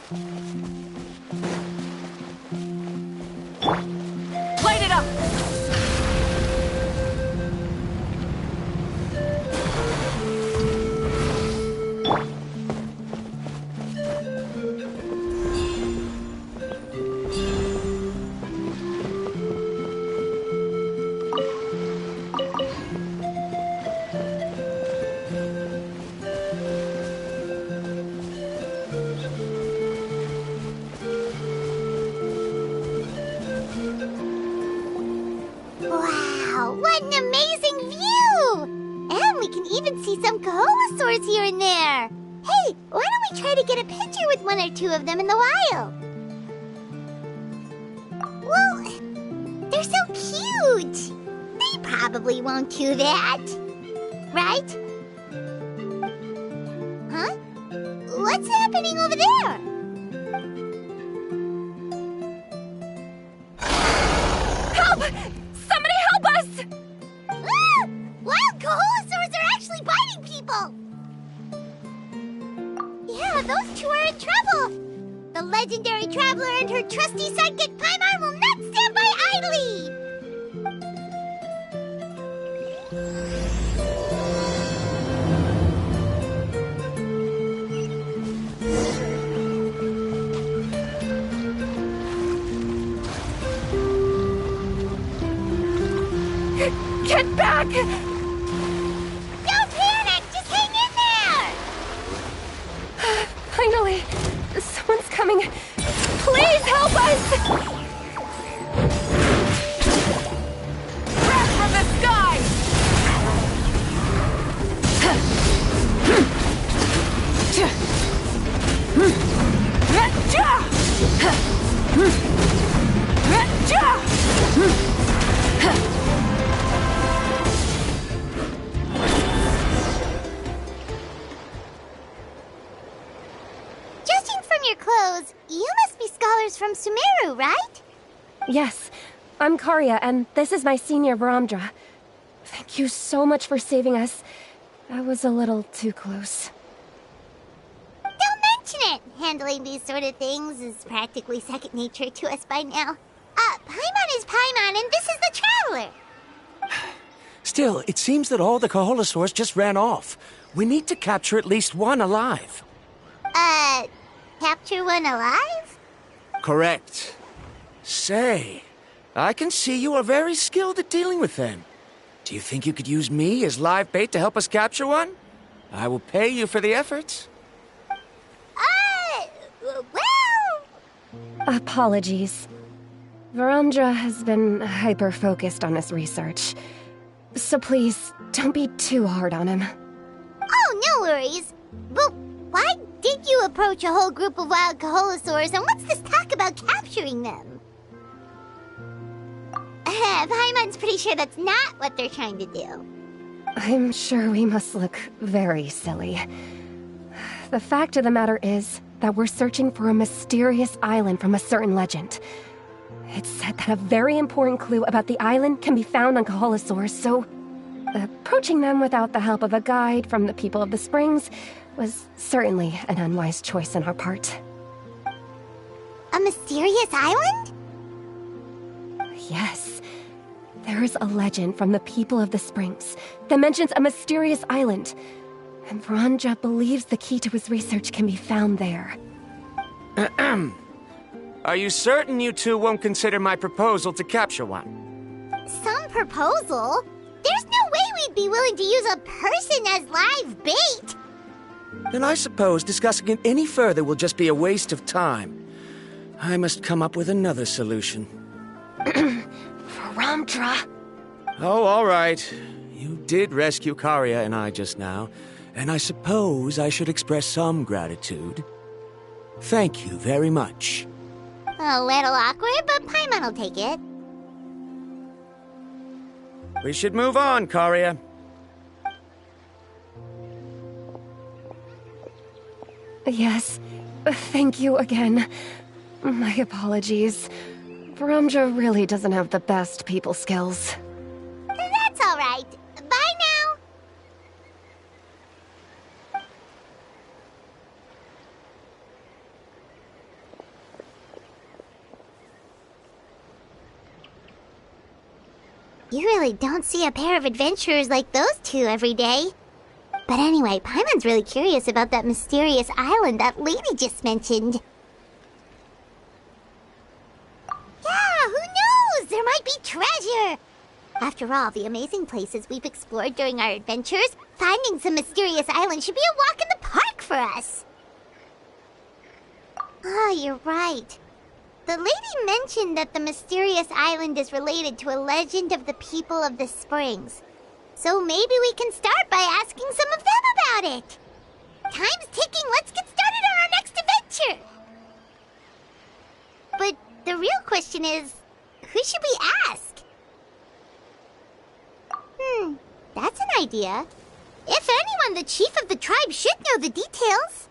Light it up! Wow, what an amazing view! And we can even see some Kaholasaurs here and there. Hey, why don't we try to get a picture with one or two of them in the wild? Well, they're so cute. They probably won't do that. Right? Huh? What's happening over there? Help! Somebody help us! Ah! Wild Kaholasaurs are actually biting people! Yeah, those two are in trouble! The legendary traveler and her trusty sidekick Paimon will not stand by idly! Get back! Don't panic! Just hang in there! Finally, someone's coming. Please help us! Crash from the sky! Judging from your clothes, you must be scholars from Sumeru, right? Yes, I'm Karya, and this is my senior Varamdra. Thank you so much for saving us. That was a little too close. Don't mention it! Handling these sort of things is practically second nature to us by now. Paimon is Paimon, and this is the Traveler! Still, it seems that all the Kaholasaurs just ran off. We need to capture at least one alive. Capture one alive? Correct. Say, I can see you are very skilled at dealing with them. Do you think you could use me as live bait to help us capture one? I will pay you for the efforts. Well... Apologies. Varamdra has been hyper-focused on his research. So please, don't be too hard on him. Oh, no worries. But why did you approach a whole group of wild Kaholasaurs, and what's this talk about capturing them? Paimon's pretty sure that's not what they're trying to do. I'm sure we must look very silly. The fact of the matter is that we're searching for a mysterious island from a certain legend. It's said that a very important clue about the island can be found on Kaholasaurs, so approaching them without the help of a guide from the people of the Springs was certainly an unwise choice on our part. A mysterious island? Yes. There is a legend from the people of the Springs that mentions a mysterious island, and Varamdra believes the key to his research can be found there. Are you certain you two won't consider my proposal to capture one? Some proposal? There's no way we'd be willing to use a person as live bait! Then I suppose discussing it any further will just be a waste of time. I must come up with another solution. Varamdra! Oh, all right. You did rescue Karya and I just now, and I suppose I should express some gratitude. Thank you very much. A little awkward, but Paimon will take it. We should move on, Karya. Yes, thank you again. My apologies. Varamdra really doesn't have the best people skills. That's all right. Bye now. You really don't see a pair of adventurers like those two every day. But anyway, Paimon's really curious about that mysterious island that lady just mentioned. Yeah, who knows? There might be treasure! After all the amazing places we've explored during our adventures, finding some mysterious island should be a walk in the park for us. Oh, you're right. The lady mentioned that the mysterious island is related to a legend of the people of the springs. So maybe we can start by asking some of them about it. Time's ticking, let's get started on our next adventure! But the real question is, who should we ask? That's an idea. If anyone, the chief of the tribe should know the details.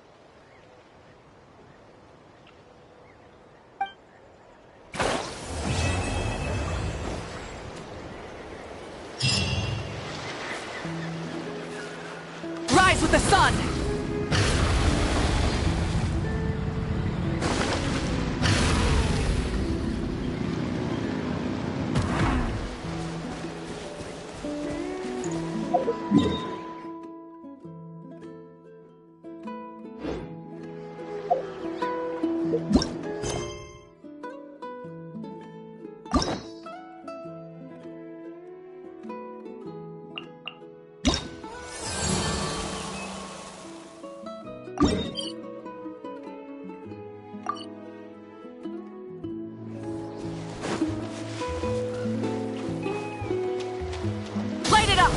Rise with the sun! Light it up!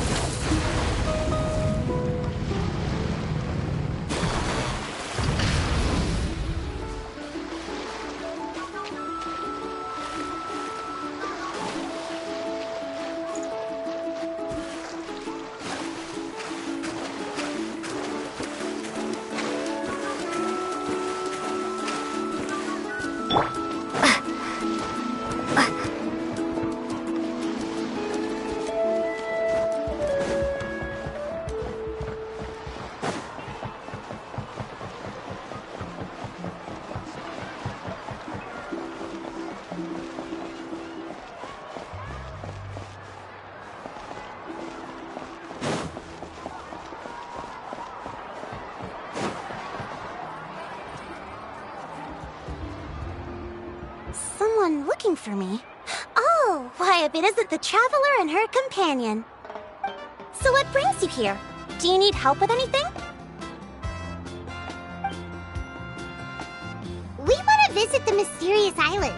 Someone looking for me? Oh, why, if it isn't the traveler and her companion. So what brings you here? Do you need help with anything? We want to visit the mysterious island.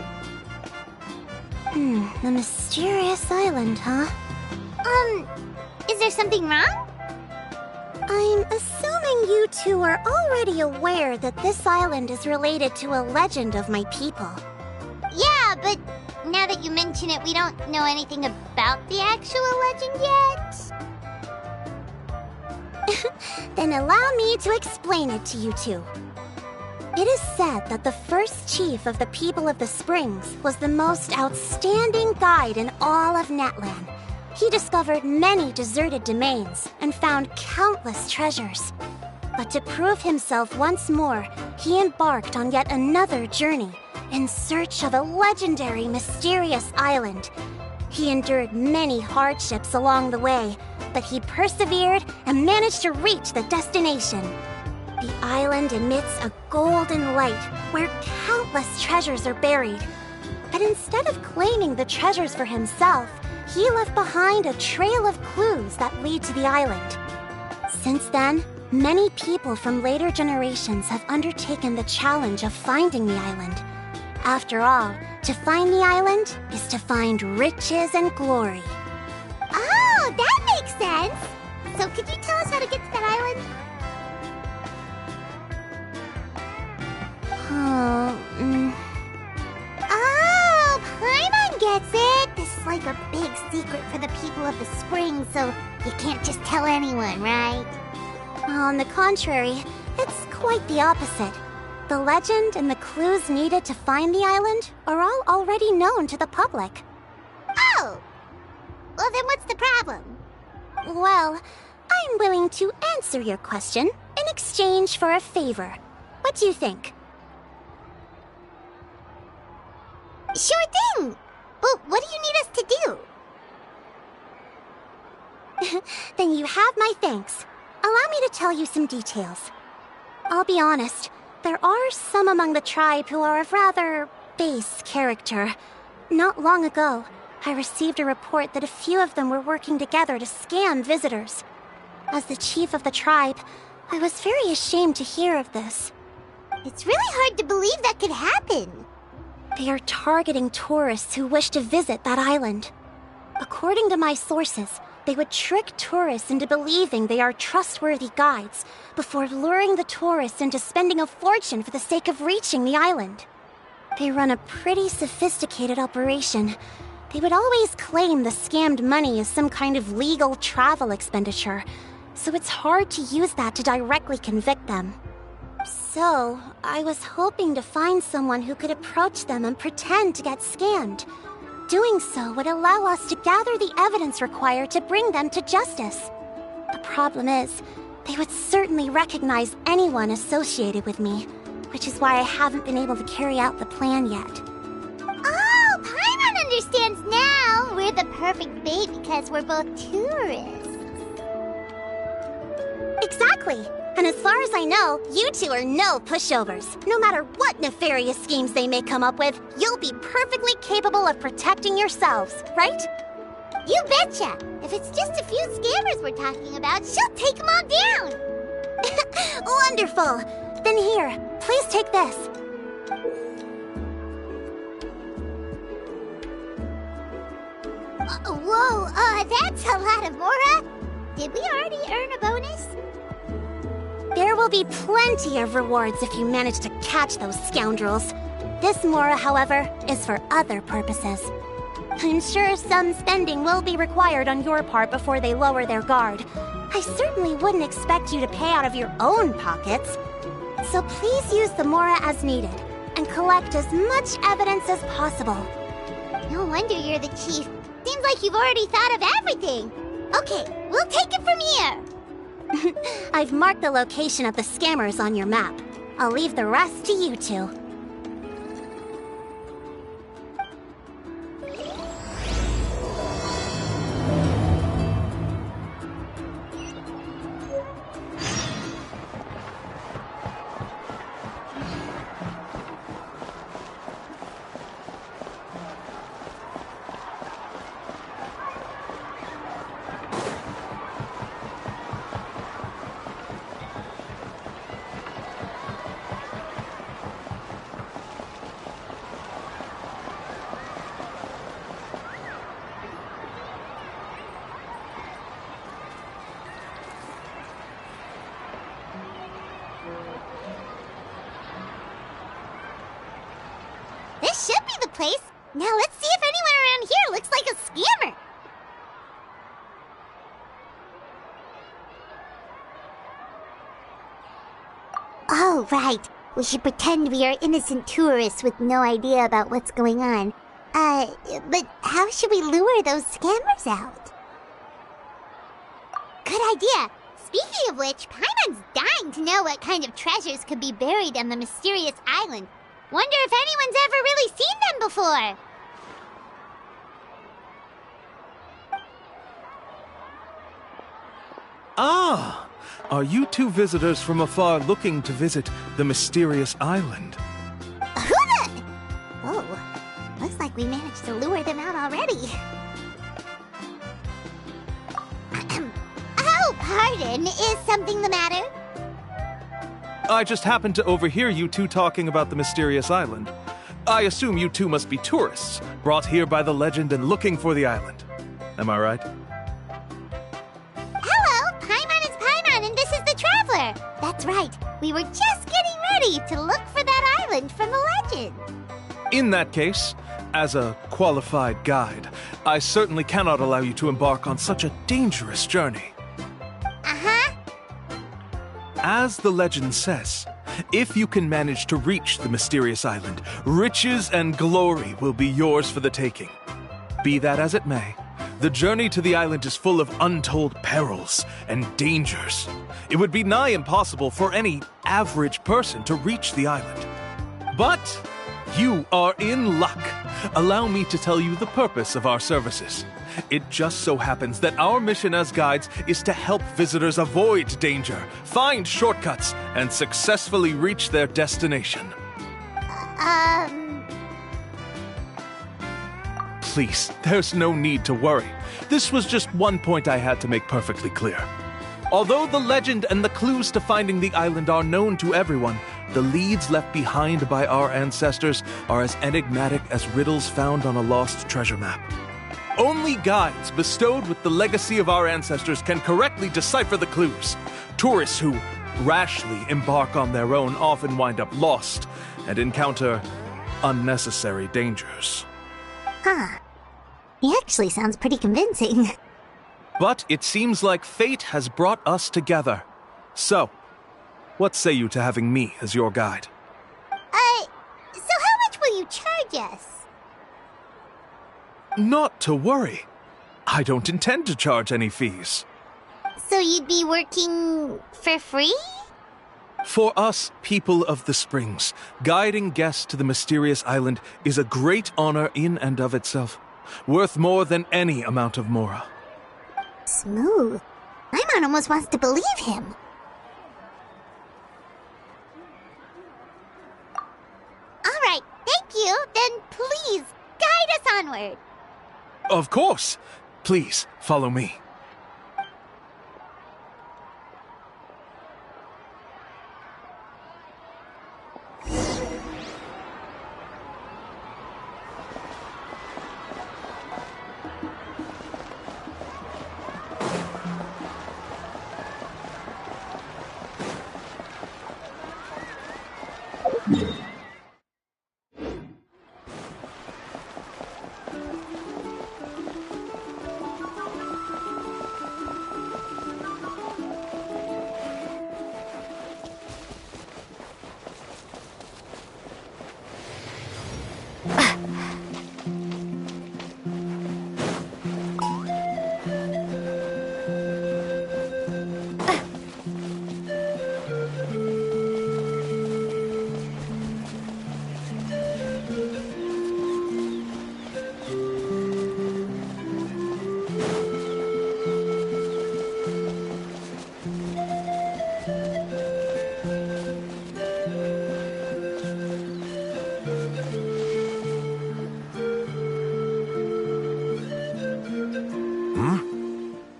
The mysterious island, huh? Is there something wrong? I'm assuming you two are already aware that this island is related to a legend of my people. Yeah, but now that you mention it, we don't know anything about the actual legend yet. Then allow me to explain it to you two. It is said that the first chief of the people of the Springs was the most outstanding guide in all of Netland. He discovered many deserted domains and found countless treasures. But to prove himself once more, he embarked on yet another journey in search of a legendary, mysterious island. He endured many hardships along the way, but he persevered and managed to reach the destination. The island emits a golden light where countless treasures are buried. But instead of claiming the treasures for himself, he left behind a trail of clues that lead to the island. Since then, many people from later generations have undertaken the challenge of finding the island. After all, to find the island is to find riches and glory. Oh, that makes sense! So could you tell us how to get to that island? Oh, Paimon gets it! This is like a big secret for the people of the spring, so you can't just tell anyone, right? On the contrary, it's quite the opposite. The legend and the clues needed to find the island are all already known to the public. Oh! Well, then what's the problem? Well, I'm willing to answer your question in exchange for a favor. What do you think? Sure thing! But what do you need us to do? Then you have my thanks. Allow me to tell you some details. I'll be honest, there are some among the tribe who are of rather base character. Not long ago, I received a report that a few of them were working together to scam visitors. As the chief of the tribe, I was very ashamed to hear of this. It's really hard to believe that could happen. They are targeting tourists who wish to visit that island. According to my sources, they would trick tourists into believing they are trustworthy guides before luring the tourists into spending a fortune for the sake of reaching the island. They run a pretty sophisticated operation. They would always claim the scammed money is some kind of legal travel expenditure, so it's hard to use that to directly convict them. So, I was hoping to find someone who could approach them and pretend to get scammed. Doing so would allow us to gather the evidence required to bring them to justice. The problem is, they would certainly recognize anyone associated with me, which is why I haven't been able to carry out the plan yet. Oh, Paimon understands now! We're the perfect bait because we're both tourists. Exactly! And as far as I know, you two are no pushovers. No matter what nefarious schemes they may come up with, you'll be perfectly capable of protecting yourselves, right? You betcha! If it's just a few scammers we're talking about, she'll take them all down! Wonderful! Then here, please take this. Whoa, that's a lot of Mora! Did we already earn a bonus? There will be plenty of rewards if you manage to catch those scoundrels. This Mora, however, is for other purposes. I'm sure some spending will be required on your part before they lower their guard. I certainly wouldn't expect you to pay out of your own pockets. So please use the Mora as needed, and collect as much evidence as possible. No wonder you're the chief. Seems like you've already thought of everything. Okay, we'll take it from here. I've marked the location of the scammers on your map. I'll leave the rest to you two. This should be the place. Now let's see if anyone around here looks like a scammer. Oh, right. We should pretend we are innocent tourists with no idea about what's going on. But how should we lure those scammers out? Good idea. Speaking of which, Paimon's dying to know what kind of treasures could be buried on the mysterious island. Wonder if anyone's ever really seen them before. Ah! Are you two visitors from afar looking to visit the mysterious island? Who the... Oh, looks like we managed to lure them out already. Oh, pardon. Is something the matter? I just happened to overhear you two talking about the mysterious island. I assume you two must be tourists, brought here by the legend and looking for the island. Am I right? Hello, Paimon is Paimon, and this is the Traveler. That's right. We were just getting ready to look for that island from the legend. In that case, as a qualified guide, I certainly cannot allow you to embark on such a dangerous journey. As the legend says, if you can manage to reach the mysterious island, riches and glory will be yours for the taking. Be that as it may, the journey to the island is full of untold perils and dangers. It would be nigh impossible for any average person to reach the island. But You are in luck. Allow me to tell you the purpose of our services. It just so happens that our mission as guides is to help visitors avoid danger, find shortcuts, and successfully reach their destination. Please, there's no need to worry. This was just one point I had to make perfectly clear. Although the legend and the clues to finding the island are known to everyone, the leads left behind by our ancestors are as enigmatic as riddles found on a lost treasure map. Only guides bestowed with the legacy of our ancestors can correctly decipher the clues. Tourists who rashly embark on their own often wind up lost and encounter unnecessary dangers. Huh. He actually sounds pretty convincing. But it seems like fate has brought us together. So, what say you to having me as your guide? So how much will you charge us? Not to worry. I don't intend to charge any fees. So you'd be working for free? For us, people of the Springs, guiding guests to the mysterious island is a great honor in and of itself, worth more than any amount of mora. Smooth. Paimon almost wants to believe him. Alright, thank you. Then please, guide us onward. Of course. Please, follow me.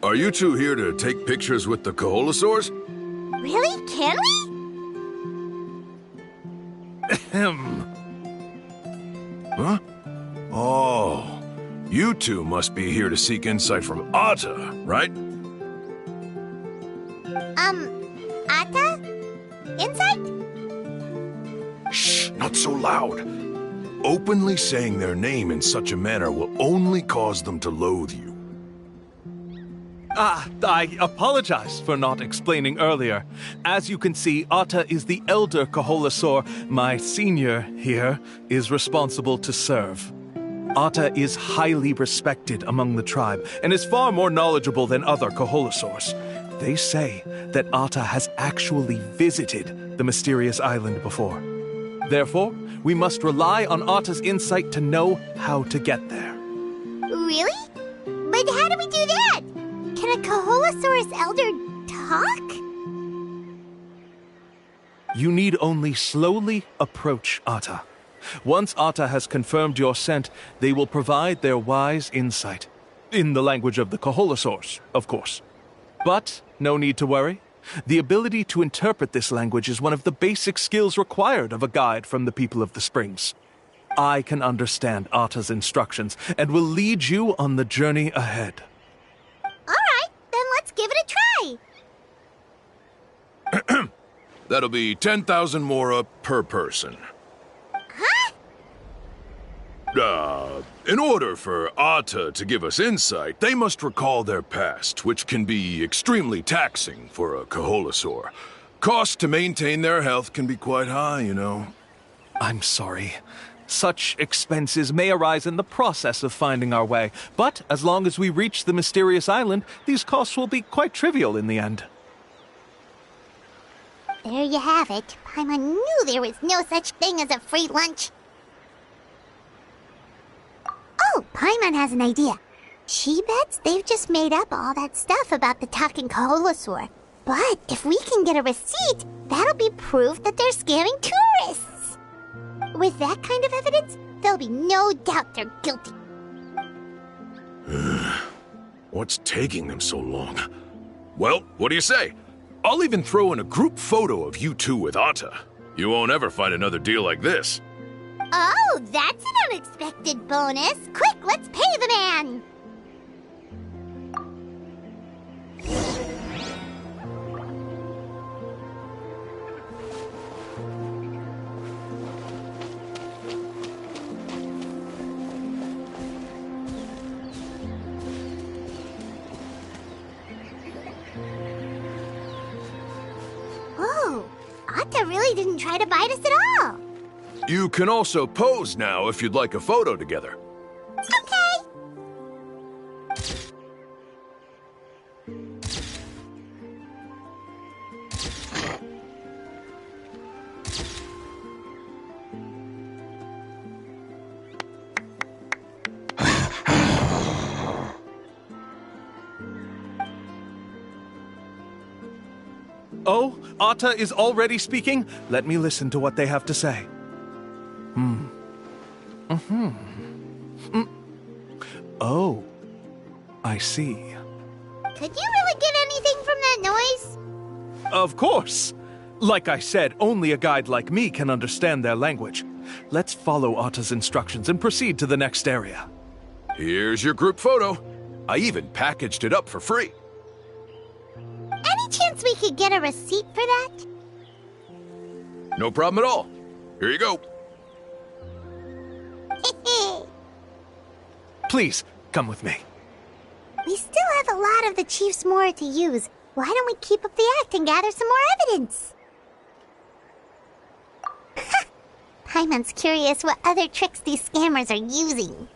Are you two here to take pictures with the Koholosaurs? Really? Can we? Ahem. Huh? Oh, you two must be here to seek insight from Atta, right? Atta? Insight? Shh, not so loud. Openly saying their name in such a manner will only cause them to loathe you. I apologize for not explaining earlier. As you can see, Atta is the elder Koholosaur. My senior here is responsible to serve. Atta is highly respected among the tribe and is far more knowledgeable than other Koholosaurs. They say that Atta has actually visited the mysterious island before. Therefore, we must rely on Atta's insight to know how to get there. Really? But how do we do that? Can a Koholosaurus elder talk? You need only slowly approach Atta. Once Atta has confirmed your scent, they will provide their wise insight. In the language of the Koholosaurs, of course. But no need to worry. The ability to interpret this language is one of the basic skills required of a guide from the people of the Springs. I can understand Atta's instructions and will lead you on the journey ahead. Alright, then let's give it a try. That'll be 10,000 mora per person. Huh? In order for Atta to give us insight, they must recall their past, which can be extremely taxing for a Koholosaur. Costs to maintain their health can be quite high, you know. I'm sorry. Such expenses may arise in the process of finding our way, but as long as we reach the mysterious island, these costs will be quite trivial in the end. There you have it. Paimon knew there was no such thing as a free lunch. Paimon has an idea. She bets they've just made up all that stuff about the talking Kaholosaur. But if we can get a receipt, that'll be proof that they're scamming tourists. With that kind of evidence, there'll be no doubt they're guilty. What's taking them so long? Well, what do you say? I'll even throw in a group photo of you two with Atta. You won't ever find another deal like this. Oh, that's an unexpected bonus. Quick, let's pay the man. Whoa, Atta really didn't try to bite us at all. You can also pose now if you'd like a photo together. Okay. Oh, Atta is already speaking? Let me listen to what they have to say. Oh, I see. Could you really get anything from that noise? Of course! Like I said, only a guide like me can understand their language. Let's follow Atta's instructions and proceed to the next area. Here's your group photo. I even packaged it up for free. Any chance we could get a receipt for that? No problem at all. Here you go. Please, come with me. We still have a lot of the Chief's Mora to use. Why don't we keep up the act and gather some more evidence? Paimon's curious what other tricks these scammers are using.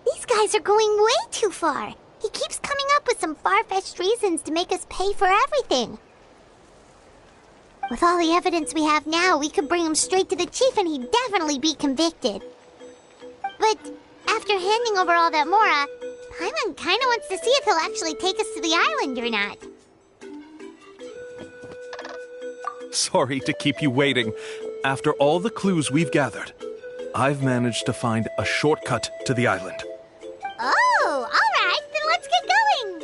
These guys are going way too far. He keeps coming up with some far-fetched reasons to make us pay for everything. With all the evidence we have now, we could bring him straight to the chief and he'd definitely be convicted. But after handing over all that Mora, Paimon kinda wants to see if he'll actually take us to the island or not. Sorry to keep you waiting. After all the clues we've gathered, I've managed to find a shortcut to the island. Oh, all right, then let's get going.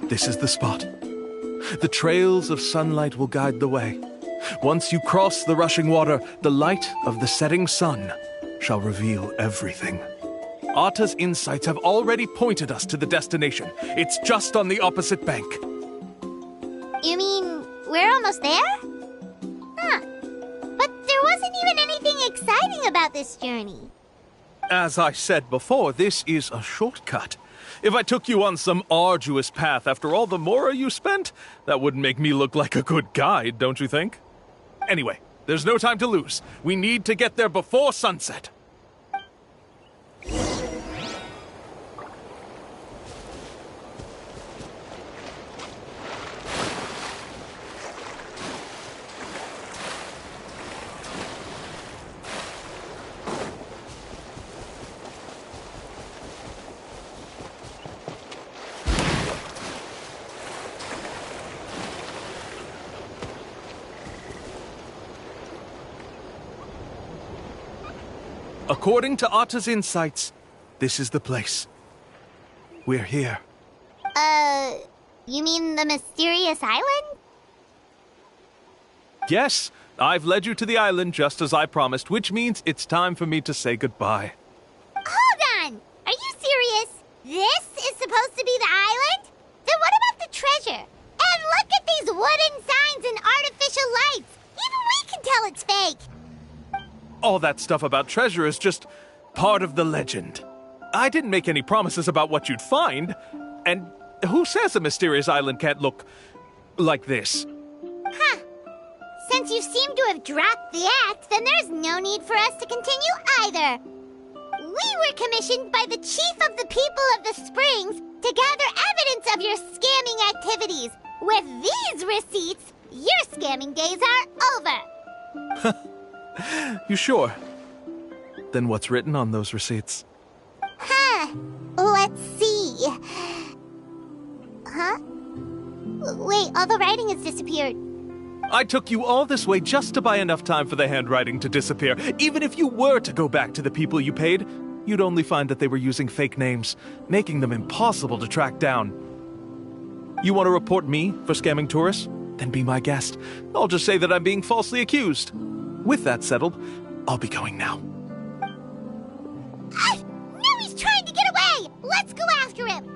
This is the spot. The trails of sunlight will guide the way. Once you cross the rushing water, the light of the setting sun shall reveal everything. Atta's insights have already pointed us to the destination. It's just on the opposite bank. You mean we're almost there? Huh. But there wasn't even anything exciting about this journey. As I said before, this is a shortcut. If I took you on some arduous path after all the Mora you spent, that wouldn't make me look like a good guide, don't you think? Anyway, there's no time to lose. We need to get there before sunset. According to Atta's insights, this is the place. We're here. You mean the mysterious island? Yes, I've led you to the island just as I promised, which means it's time for me to say goodbye. This is supposed to be the island? Then what about the treasure? And look at these wooden signs and artificial lights! Even we can tell it's fake! All that stuff about treasure is just part of the legend. I didn't make any promises about what you'd find. And who says a mysterious island can't look like this? Huh. Since you seem to have dropped the act, then there's no need for us to continue either. We were commissioned by the chief of the people of the Springs to gather evidence of your scamming activities. With these receipts, your scamming days are over. You sure? Then what's written on those receipts? Huh. Let's see. Huh? Wait, all the writing has disappeared. I took you all this way just to buy enough time for the handwriting to disappear. Even if you were to go back to the people you paid, you'd only find that they were using fake names, making them impossible to track down. You want to report me for scamming tourists? Then be my guest. I'll just say that I'm being falsely accused. With that settled, I'll be going now. Now he's trying to get away! Let's go after him!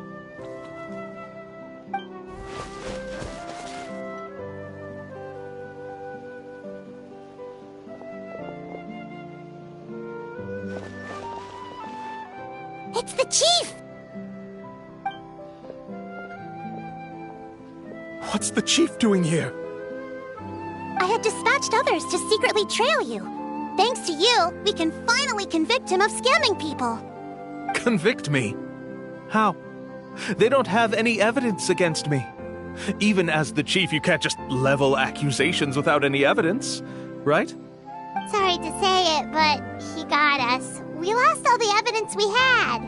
It's the chief! What's the chief doing here? I had dispatched others to secretly trail you. Thanks to you, we can finally convict him of scamming people. Convict me? How? They don't have any evidence against me. Even as the chief, you can't just level accusations without any evidence, right? Sorry to say it, but he got us. We lost all the evidence we had.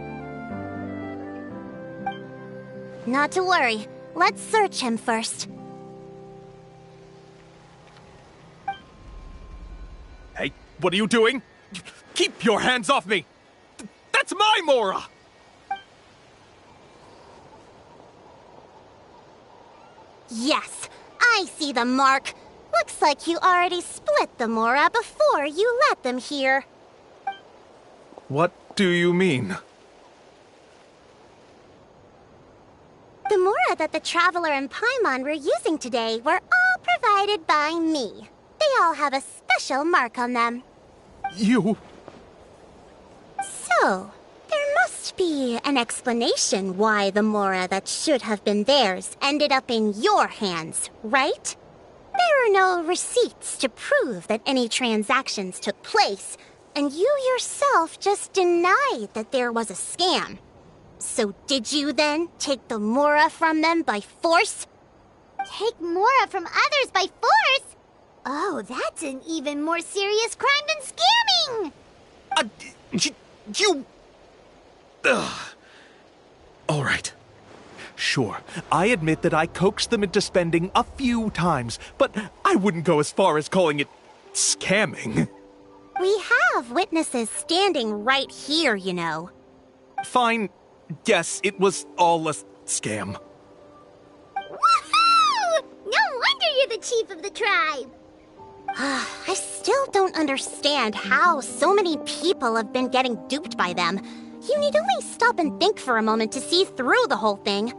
Not to worry. Let's search him first. Hey, what are you doing? Keep your hands off me! That's my Mora! Yes, I see the mark. Looks like you already split the Mora before you let them here. What do you mean? The Mora that the Traveler and Paimon were using today were all provided by me. They all have a special mark on them. You... So, there must be an explanation why the Mora that should have been theirs ended up in your hands, right? There are no receipts to prove that any transactions took place, and you yourself just denied that there was a scam. So did you then take the Mora from them by force? Take Mora from others by force? Oh, that's an even more serious crime than scamming! You... Ugh. All right. Sure, I admit that I coaxed them into spending a few times, but I wouldn't go as far as calling it scamming. We have witnesses standing right here, you know. Fine. Yes, it was all a scam. Woohoo! No wonder you're the chief of the tribe! I still don't understand how so many people have been getting duped by them. You need only stop and think for a moment to see through the whole thing.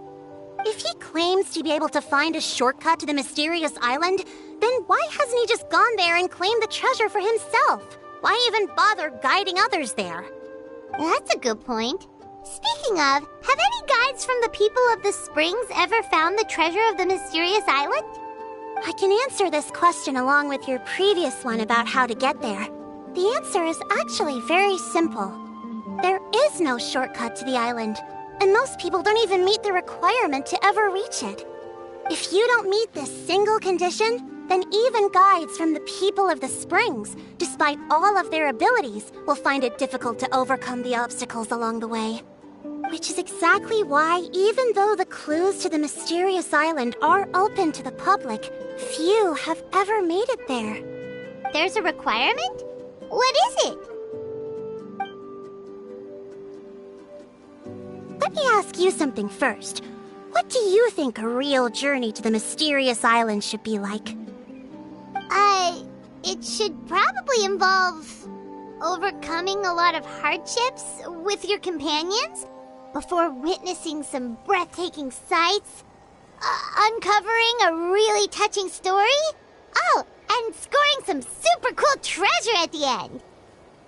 If he claims to be able to find a shortcut to the mysterious island, then why hasn't he just gone there and claimed the treasure for himself? Why even bother guiding others there? That's a good point. Speaking of, have any guides from the people of the Springs ever found the treasure of the mysterious island? I can answer this question along with your previous one about how to get there. The answer is actually very simple. There is no shortcut to the island, and most people don't even meet the requirement to ever reach it. If you don't meet this single condition, then even guides from the people of the Springs, despite all of their abilities, will find it difficult to overcome the obstacles along the way. Which is exactly why, even though the clues to the mysterious island are open to the public, few have ever made it there. There's a requirement? What is it? Let me ask you something first. What do you think a real journey to the mysterious island should be like? It should probably involve overcoming a lot of hardships with your companions. before witnessing some breathtaking sights, uncovering a really touching story, oh, and scoring some super cool treasure at the end.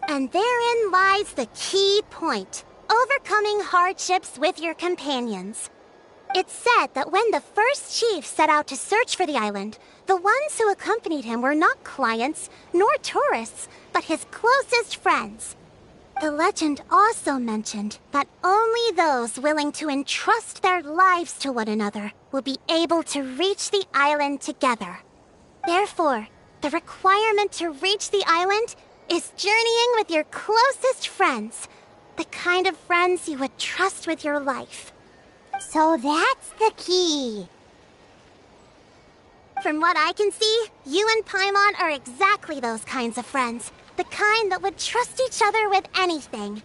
And therein lies the key point: overcoming hardships with your companions. It's said that when the first chief set out to search for the island, the ones who accompanied him were not clients nor tourists, but his closest friends. The legend also mentioned that only those willing to entrust their lives to one another will be able to reach the island together. Therefore, the requirement to reach the island is journeying with your closest friends, the kind of friends you would trust with your life. So that's the key. From what I can see, you and Paimon are exactly those kinds of friends. The kind that would trust each other with anything.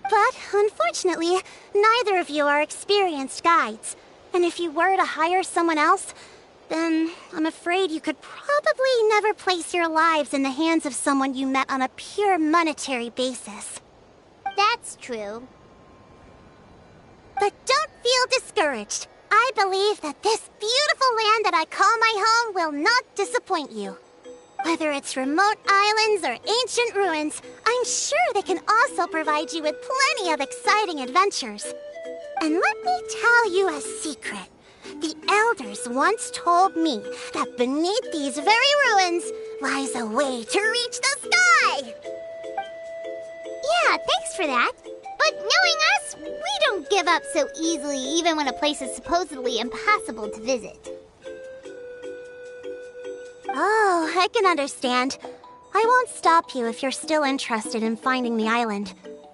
But, unfortunately, neither of you are experienced guides. And if you were to hire someone else, then I'm afraid you could probably never place your lives in the hands of someone you met on a pure monetary basis. That's true. But don't feel discouraged. I believe that this beautiful land that I call my home will not disappoint you. Whether it's remote islands or ancient ruins, I'm sure they can also provide you with plenty of exciting adventures. And let me tell you a secret. The elders once told me that beneath these very ruins lies a way to reach the sky. Yeah, thanks for that. But knowing us, we don't give up so easily even when a place is supposedly impossible to visit. Oh, I can understand. I won't stop you if you're still interested in finding the island.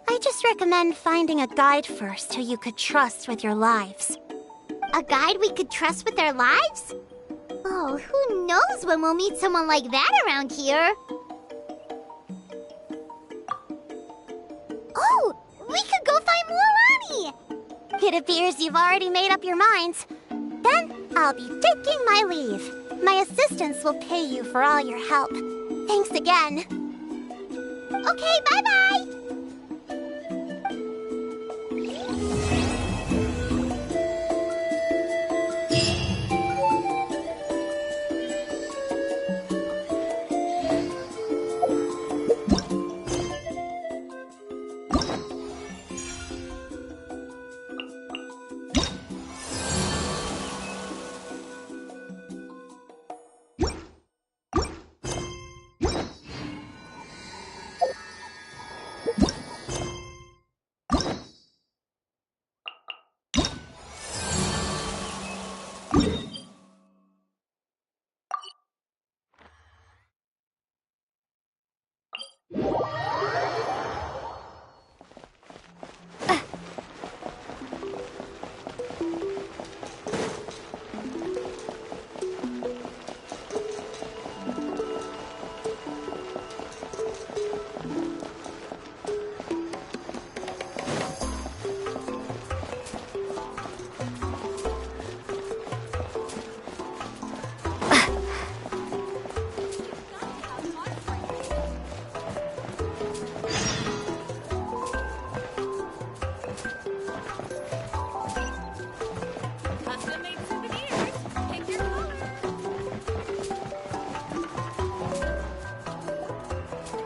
I just recommend finding a guide first who you could trust with your lives. A guide we could trust with our lives? Oh, who knows when we'll meet someone like that around here? Oh, we could go find Mualani! It appears you've already made up your minds. Then I'll be taking my leave. My assistants will pay you for all your help. Thanks again. Okay, bye-bye!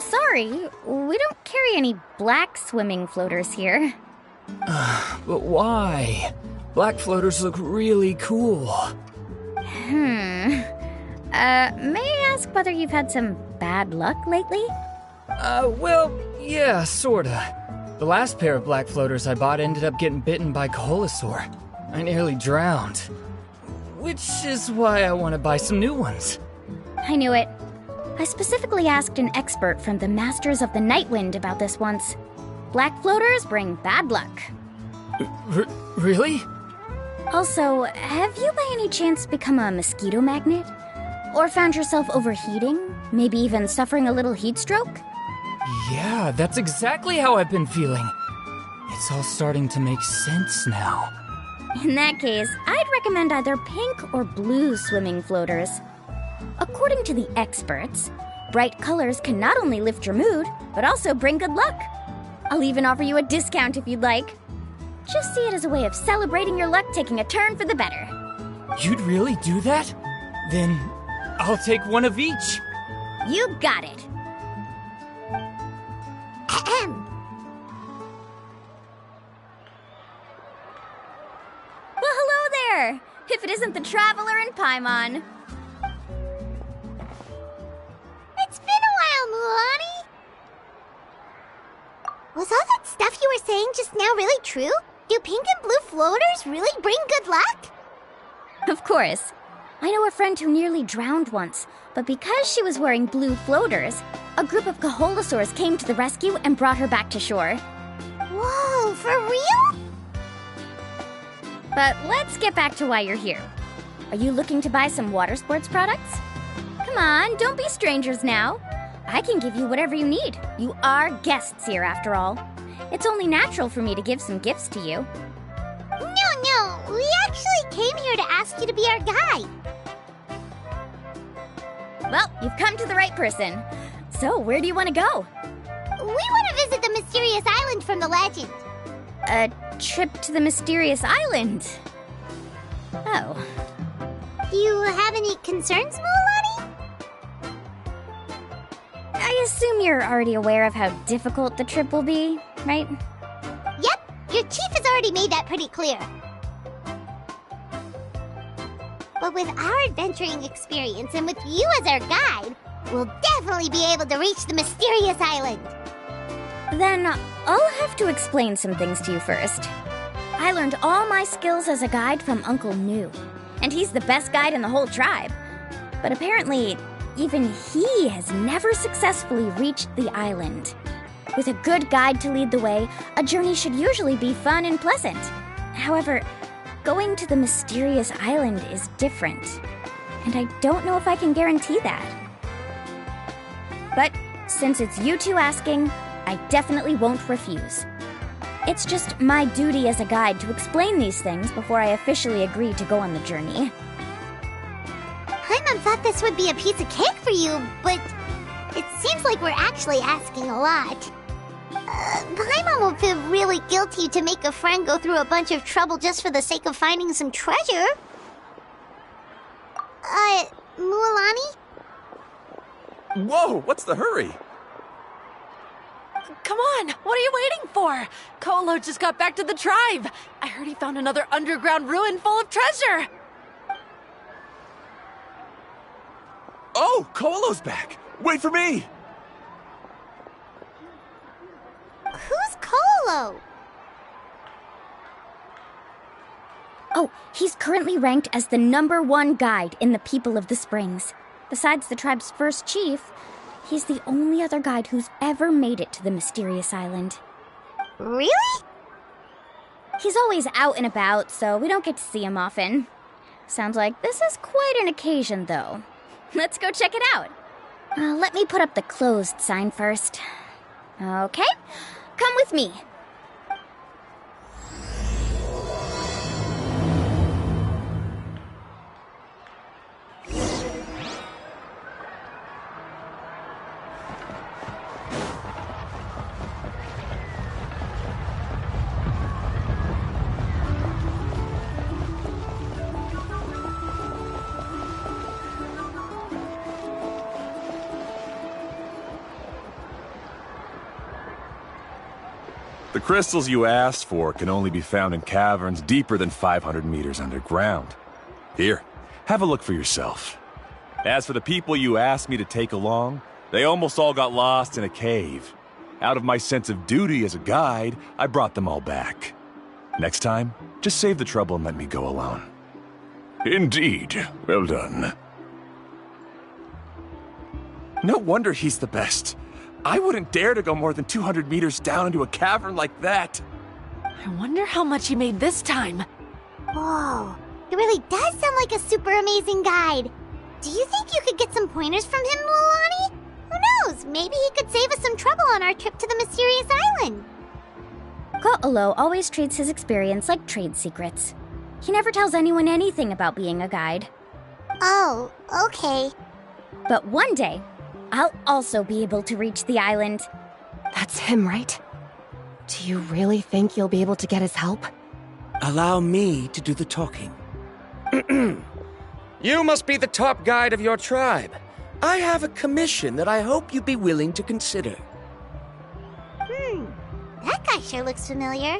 Sorry, we don't carry any black swimming floaters here. But why? Black floaters look really cool. May I ask whether you've had some bad luck lately? Well, yeah, sorta. The last pair of black floaters I bought ended up getting bitten by Coholosaur. I nearly drowned. Which is why I want to buy some new ones. I knew it. I specifically asked an expert from the Masters of the Nightwind about this once. Black floaters bring bad luck. Really? Also, have you by any chance become a mosquito magnet? Or found yourself overheating? Maybe even suffering a little heat stroke? Yeah, that's exactly how I've been feeling. It's all starting to make sense now. In that case, I'd recommend either pink or blue swimming floaters. According to the experts, bright colors can not only lift your mood, but also bring good luck. I'll even offer you a discount if you'd like. Just see it as a way of celebrating your luck taking a turn for the better. You'd really do that? Then I'll take one of each. You got it. Ahem. Well, hello there! If it isn't the Traveler in Paimon. It's been a while, Mulan. Was all that stuff you were saying just now really true? Do pink and blue floaters really bring good luck? Of course. I know a friend who nearly drowned once, but because she was wearing blue floaters, a group of Kaholosaurs came to the rescue and brought her back to shore. Whoa, for real? But let's get back to why you're here. Are you looking to buy some water sports products? Come on, don't be strangers now. I can give you whatever you need. You are guests here, after all. It's only natural for me to give some gifts to you. No, we actually came here to ask you to be our guide. Well, you've come to the right person. So, where do you want to go? We want to visit the mysterious island from the legend. A trip to the mysterious island? Oh. Do you have any concerns, Mulan? I assume you're already aware of how difficult the trip will be, right? Yep, your chief has already made that pretty clear. But with our adventuring experience and with you as our guide, we'll definitely be able to reach the mysterious island. Then I'll have to explain some things to you first. I learned all my skills as a guide from Uncle Nu, and he's the best guide in the whole tribe. But apparently, even he has never successfully reached the island. With a good guide to lead the way, a journey should usually be fun and pleasant. However, going to the mysterious island is different, and I don't know if I can guarantee that. But since it's you two asking, I definitely won't refuse. It's just my duty as a guide to explain these things before I officially agree to go on the journey. Paimon thought this would be a piece of cake for you, but it seems like we're actually asking a lot. Paimon will feel really guilty to make a friend go through a bunch of trouble just for the sake of finding some treasure. Mualani? Whoa, what's the hurry? Come on, what are you waiting for? Kolo just got back to the tribe. I heard he found another underground ruin full of treasure. Oh, Kolo's back! Wait for me! Who's Kolo? Oh, he's currently ranked as the #1 guide in the People of the Springs. Besides the tribe's first chief, he's the only other guide who's ever made it to the mysterious island. Really? He's always out and about, so we don't get to see him often. Sounds like this is quite an occasion, though. Let's go check it out. Let me put up the closed sign first. Okay, come with me. The crystals you asked for can only be found in caverns deeper than 500 meters underground. Here, have a look for yourself. As for the people you asked me to take along, they almost all got lost in a cave. Out of my sense of duty as a guide, I brought them all back. Next time, just save the trouble and let me go alone. Indeed. Well done. No wonder he's the best. I wouldn't dare to go more than 200 meters down into a cavern like that. I wonder how much he made this time. Whoa, he really does sound like a super amazing guide. Do you think you could get some pointers from him, Mualani? Who knows, maybe he could save us some trouble on our trip to the mysterious island. Ko'olo always treats his experience like trade secrets. He never tells anyone anything about being a guide. Oh, okay. But one day, I'll also be able to reach the island. That's him, right? Do you really think you'll be able to get his help? Allow me to do the talking. You must be the top guide of your tribe. I have a commission that I hope you'd be willing to consider. That guy sure looks familiar.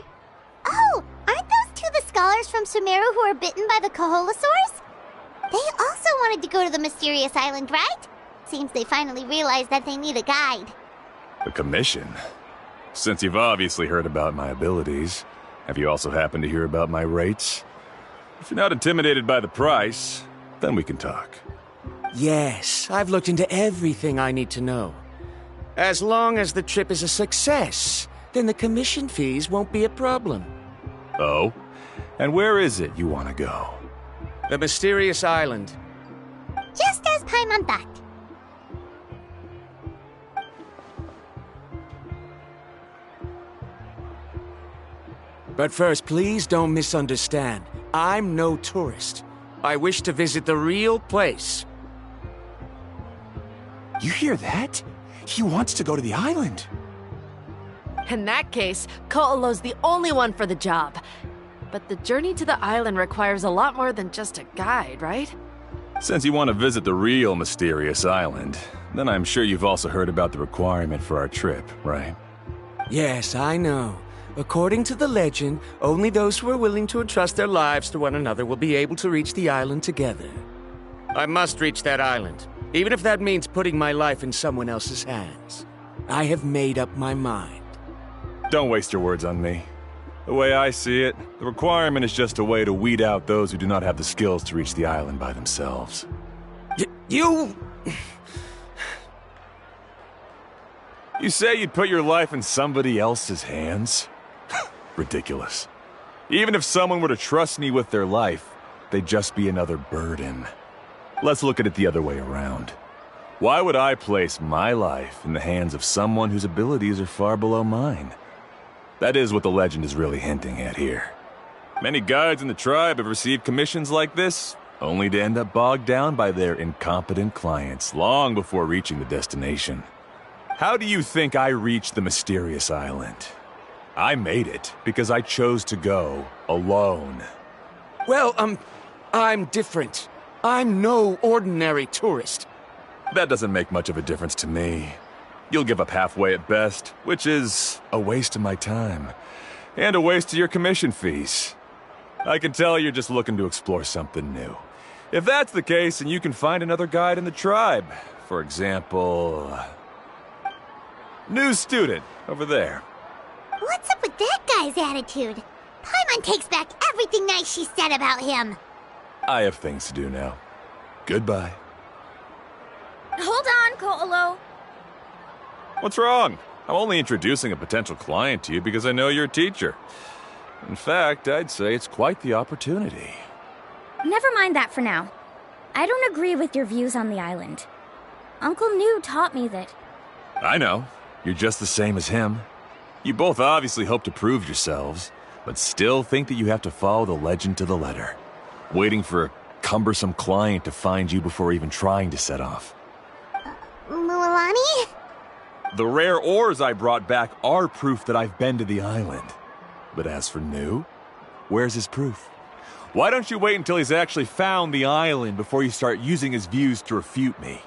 Oh, aren't those two the scholars from Sumeru who were bitten by the Koholosaurs? They also wanted to go to the mysterious island, right? Seems they finally realized that they need a guide. A commission? Since you've obviously heard about my abilities, have you also happened to hear about my rates? If you're not intimidated by the price, then we can talk. Yes, I've looked into everything I need to know. As long as the trip is a success, then the commission fees won't be a problem. Oh? And where is it you want to go? The mysterious island. Just as Paimon thought. But first, please don't misunderstand. I'm no tourist. I wish to visit the real place. You hear that? He wants to go to the island. In that case, Ko'olo's the only one for the job. But the journey to the island requires a lot more than just a guide, right? Since you want to visit the real mysterious island, then I'm sure you've also heard about the requirement for our trip, right? Yes, I know. According to the legend, only those who are willing to entrust their lives to one another will be able to reach the island together. I must reach that island, even if that means putting my life in someone else's hands. I have made up my mind. Don't waste your words on me. The way I see it, the requirement is just a way to weed out those who do not have the skills to reach the island by themselves. You say you'd put your life in somebody else's hands? Ridiculous. Even if someone were to trust me with their life, they'd just be another burden. Let's look at it the other way around. Why would I place my life in the hands of someone whose abilities are far below mine? That is what the legend is really hinting at here. Many guides in the tribe have received commissions like this, only to end up bogged down by their incompetent clients long before reaching the destination. How do you think I reached the mysterious island? I made it because I chose to go alone. Well, I'm different. I'm no ordinary tourist. That doesn't make much of a difference to me. You'll give up halfway at best, which is a waste of my time. And a waste of your commission fees. I can tell you're just looking to explore something new. If that's the case, then you can find another guide in the tribe. For example... new student, over there. What's up with that guy's attitude? Paimon takes back everything nice she said about him. I have things to do now. Goodbye. Hold on, Ko'olo. What's wrong? I'm only introducing a potential client to you because I know you're a teacher. In fact, I'd say it's quite the opportunity. Never mind that for now. I don't agree with your views on the island. Uncle New taught me that... I know. You're just the same as him. You both obviously hope to prove yourselves, but still think that you have to follow the legend to the letter, waiting for a cumbersome client to find you before even trying to set off. Mualani? The rare ores I brought back are proof that I've been to the island. But as for New, where's his proof? Why don't you wait until he's actually found the island before you start using his views to refute me?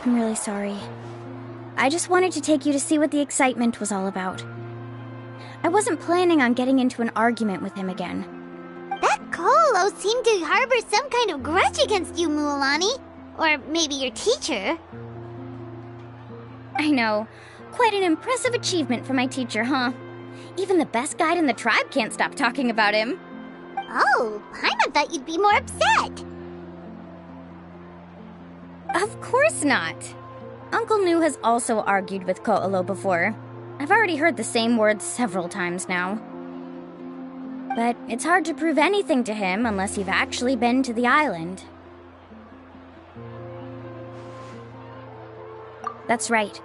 I'm really sorry. I just wanted to take you to see what the excitement was all about. I wasn't planning on getting into an argument with him again. That Ko'olo seemed to harbor some kind of grudge against you, Mualani. Or maybe your teacher. I know. Quite an impressive achievement for my teacher, huh? Even the best guide in the tribe can't stop talking about him. Oh, Paimon thought you'd be more upset. Of course not. Uncle New has also argued with Ko'olo before. I've already heard the same words several times now. But it's hard to prove anything to him unless you've actually been to the island. That's right.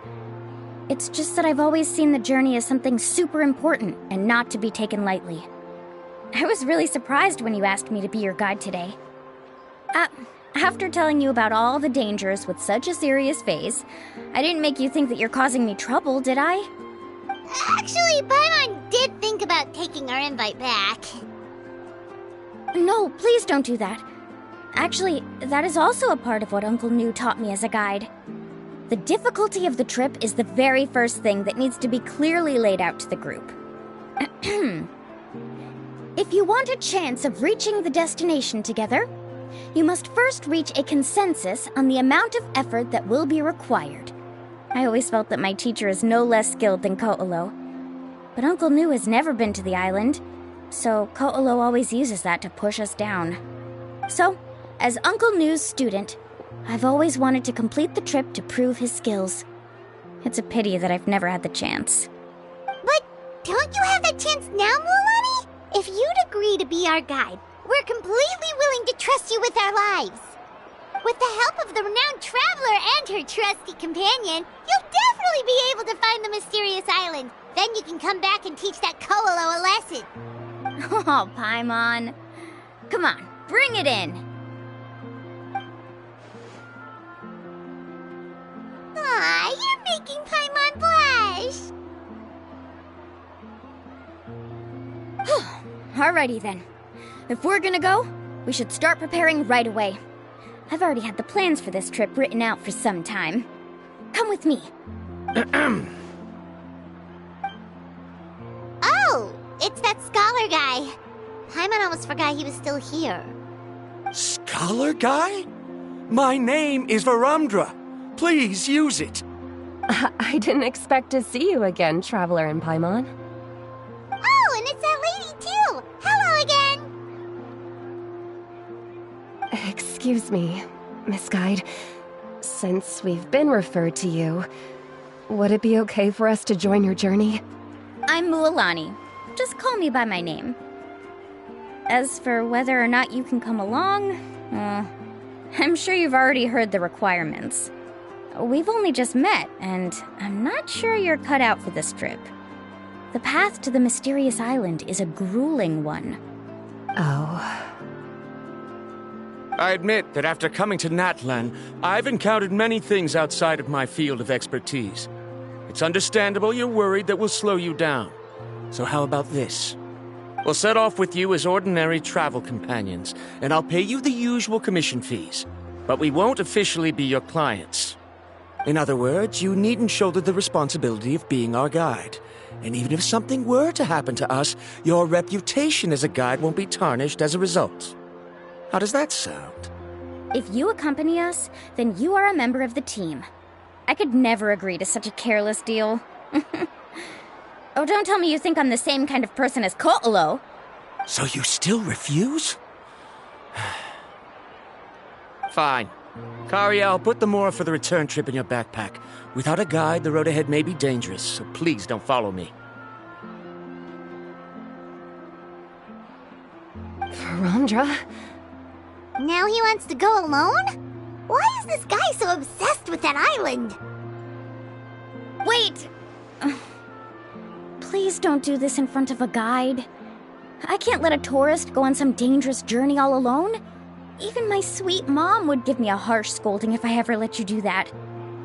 It's just that I've always seen the journey as something super important and not to be taken lightly. I was really surprised when you asked me to be your guide today. After telling you about all the dangers with such a serious face, I didn't make you think that you're causing me trouble, did I? Actually, Paimon did think about taking our invite back. No, please don't do that. Actually, that is also a part of what Uncle New taught me as a guide. The difficulty of the trip is the very first thing that needs to be clearly laid out to the group. If you want a chance of reaching the destination together, you must first reach a consensus on the amount of effort that will be required. I always felt that my teacher is no less skilled than Ko'olo. But Uncle New has never been to the island, so Ko'olo always uses that to push us down. So, as Uncle New's student, I've always wanted to complete the trip to prove his skills. It's a pity that I've never had the chance. But don't you have that chance now, Mualani? If you'd agree to be our guide, we're completely willing to trust you with our lives. With the help of the renowned traveler and her trusty companion, you'll definitely be able to find the mysterious island. Then you can come back and teach that Ko'olo a lesson. Oh, Paimon. Come on, bring it in. Aw, you're making Paimon blush. Alrighty then. If we're gonna go, we should start preparing right away. I've already had the plans for this trip written out for some time. Come with me. Oh, it's that scholar guy. Paimon almost forgot he was still here. Scholar guy? My name is Varumdra. Please use it. I didn't expect to see you again, Traveler and Paimon. Oh, and it's that lady too. Hello again. Excuse me, Miss Guide. Since we've been referred to you, would it be okay for us to join your journey? I'm Mualani. Just call me by my name. As for whether or not you can come along, I'm sure you've already heard the requirements. We've only just met, and I'm not sure you're cut out for this trip. The path to the mysterious island is a grueling one. Oh. I admit that after coming to Natlan, I've encountered many things outside of my field of expertise. It's understandable you're worried that we'll slow you down. So how about this? We'll set off with you as ordinary travel companions, and I'll pay you the usual commission fees. But we won't officially be your clients. In other words, you needn't shoulder the responsibility of being our guide. And even if something were to happen to us, your reputation as a guide won't be tarnished as a result. How does that sound? If you accompany us, then you are a member of the team. I could never agree to such a careless deal. Oh, don't tell me you think I'm the same kind of person as Ko'olo. So you still refuse? Fine. Karia, I'll put the Mora for the return trip in your backpack. Without a guide, the road ahead may be dangerous, so please don't follow me. Varumdra? Now he wants to go alone? Why is this guy so obsessed with that island? Wait! Please don't do this in front of a guide. I can't let a tourist go on some dangerous journey all alone. Even my sweet mom would give me a harsh scolding if I ever let you do that.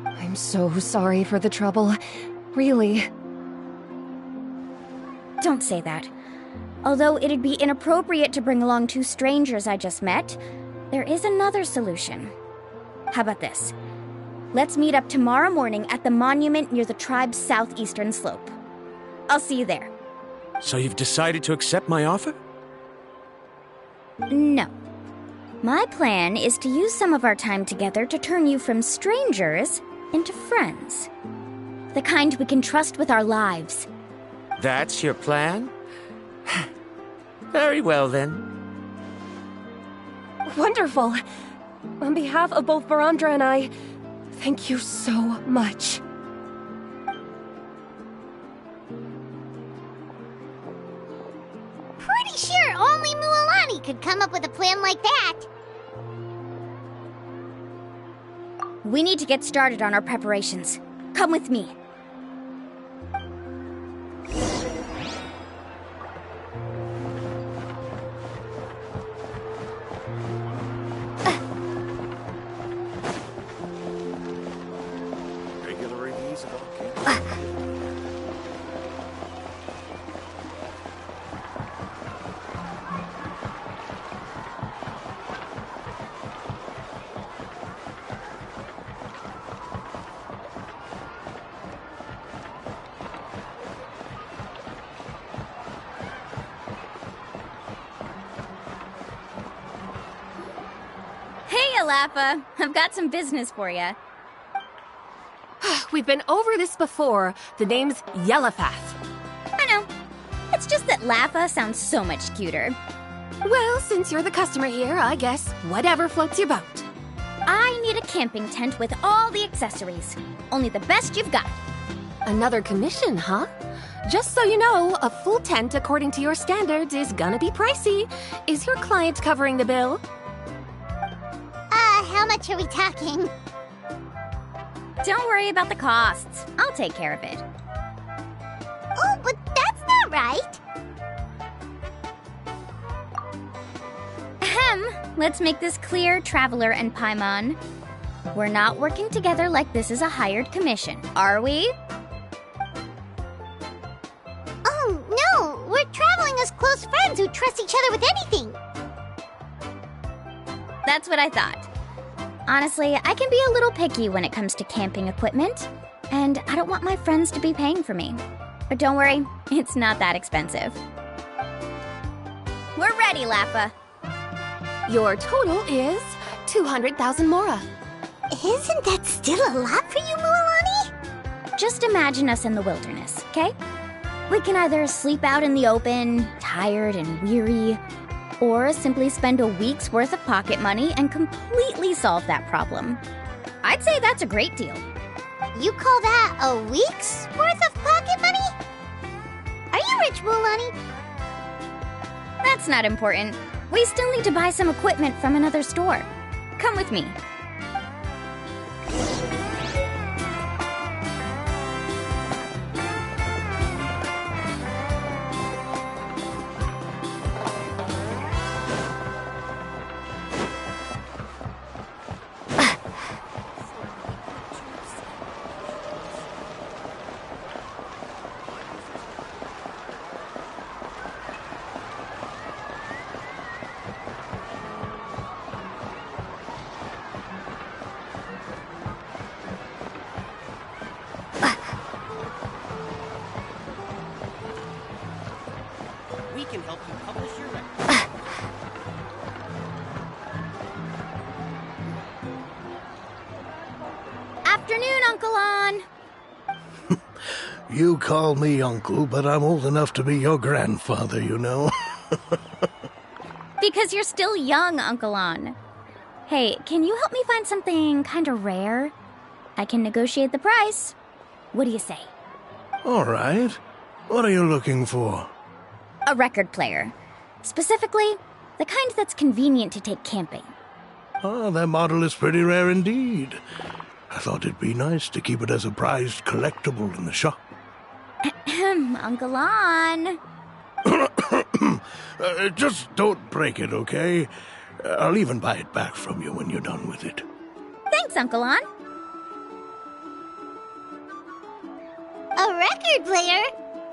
I'm so sorry for the trouble. Really. Don't say that. Although it'd be inappropriate to bring along two strangers I just met, there is another solution. How about this? Let's meet up tomorrow morning at the monument near the tribe's southeastern slope. I'll see you there. So you've decided to accept my offer? No. My plan is to use some of our time together to turn you from strangers into friends. The kind we can trust with our lives. That's your plan? Very well, then. Wonderful. On behalf of both Varumdra and I, thank you so much. Pretty sure only Mualani could come up with a plan like that. We need to get started on our preparations. Come with me. Hiya, Lappa. I've got some business for you. We've been over this before. The name's Yellowfath. I know. It's just that Lappa sounds so much cuter. Well, since you're the customer here, I guess whatever floats your boat. I need a camping tent with all the accessories. Only the best you've got. Another commission, huh? Just so you know, a full tent according to your standards is gonna be pricey. Is your client covering the bill? How much are we talking? Don't worry about the costs. I'll take care of it. Oh, but that's not right. Ahem. Let's make this clear, Traveler and Paimon. We're not working together like this is a hired commission, are we? Oh, no! We're traveling as close friends who trust each other with anything. That's what I thought. Honestly, I can be a little picky when it comes to camping equipment, and I don't want my friends to be paying for me. But don't worry, it's not that expensive. We're ready, Lappa. Your total is 200,000 mora. Isn't that still a lot for you, Mualani? Just imagine us in the wilderness, okay? We can either sleep out in the open, tired and weary, or simply spend a week's worth of pocket money and completely solve that problem. I'd say that's a great deal. You call that a week's worth of pocket money? Are you rich, Mualani? That's not important. We still need to buy some equipment from another store. Come with me. We can help you publish your record. Afternoon, Uncle On. You call me uncle, but I'm old enough to be your grandfather, you know. Because you're still young, Uncle On. Hey, can you help me find something kind of rare? I can negotiate the price. What do you say? All right. What are you looking for? A record player. Specifically, the kind that's convenient to take camping. Ah, that model is pretty rare indeed. I thought it'd be nice to keep it as a prized collectible in the shop. Uncle On. Just don't break it, okay? I'll even buy it back from you when you're done with it. Thanks, Uncle On. A record player?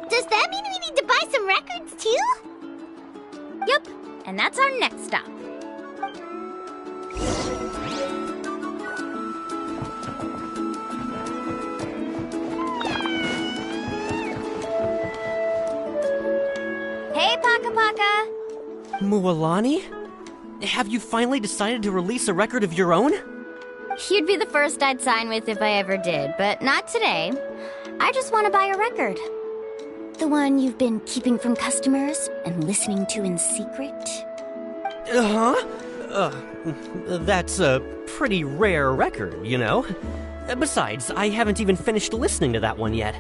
Does that mean we need to buy some records too? Yep, and that's our next stop. Hey, Paka Paka! Mualani? Have you finally decided to release a record of your own? You'd be the first I'd sign with if I ever did, but not today. I just want to buy a record. The one you've been keeping from customers and listening to in secret? That's a pretty rare record, you know? Besides, I haven't even finished listening to that one yet.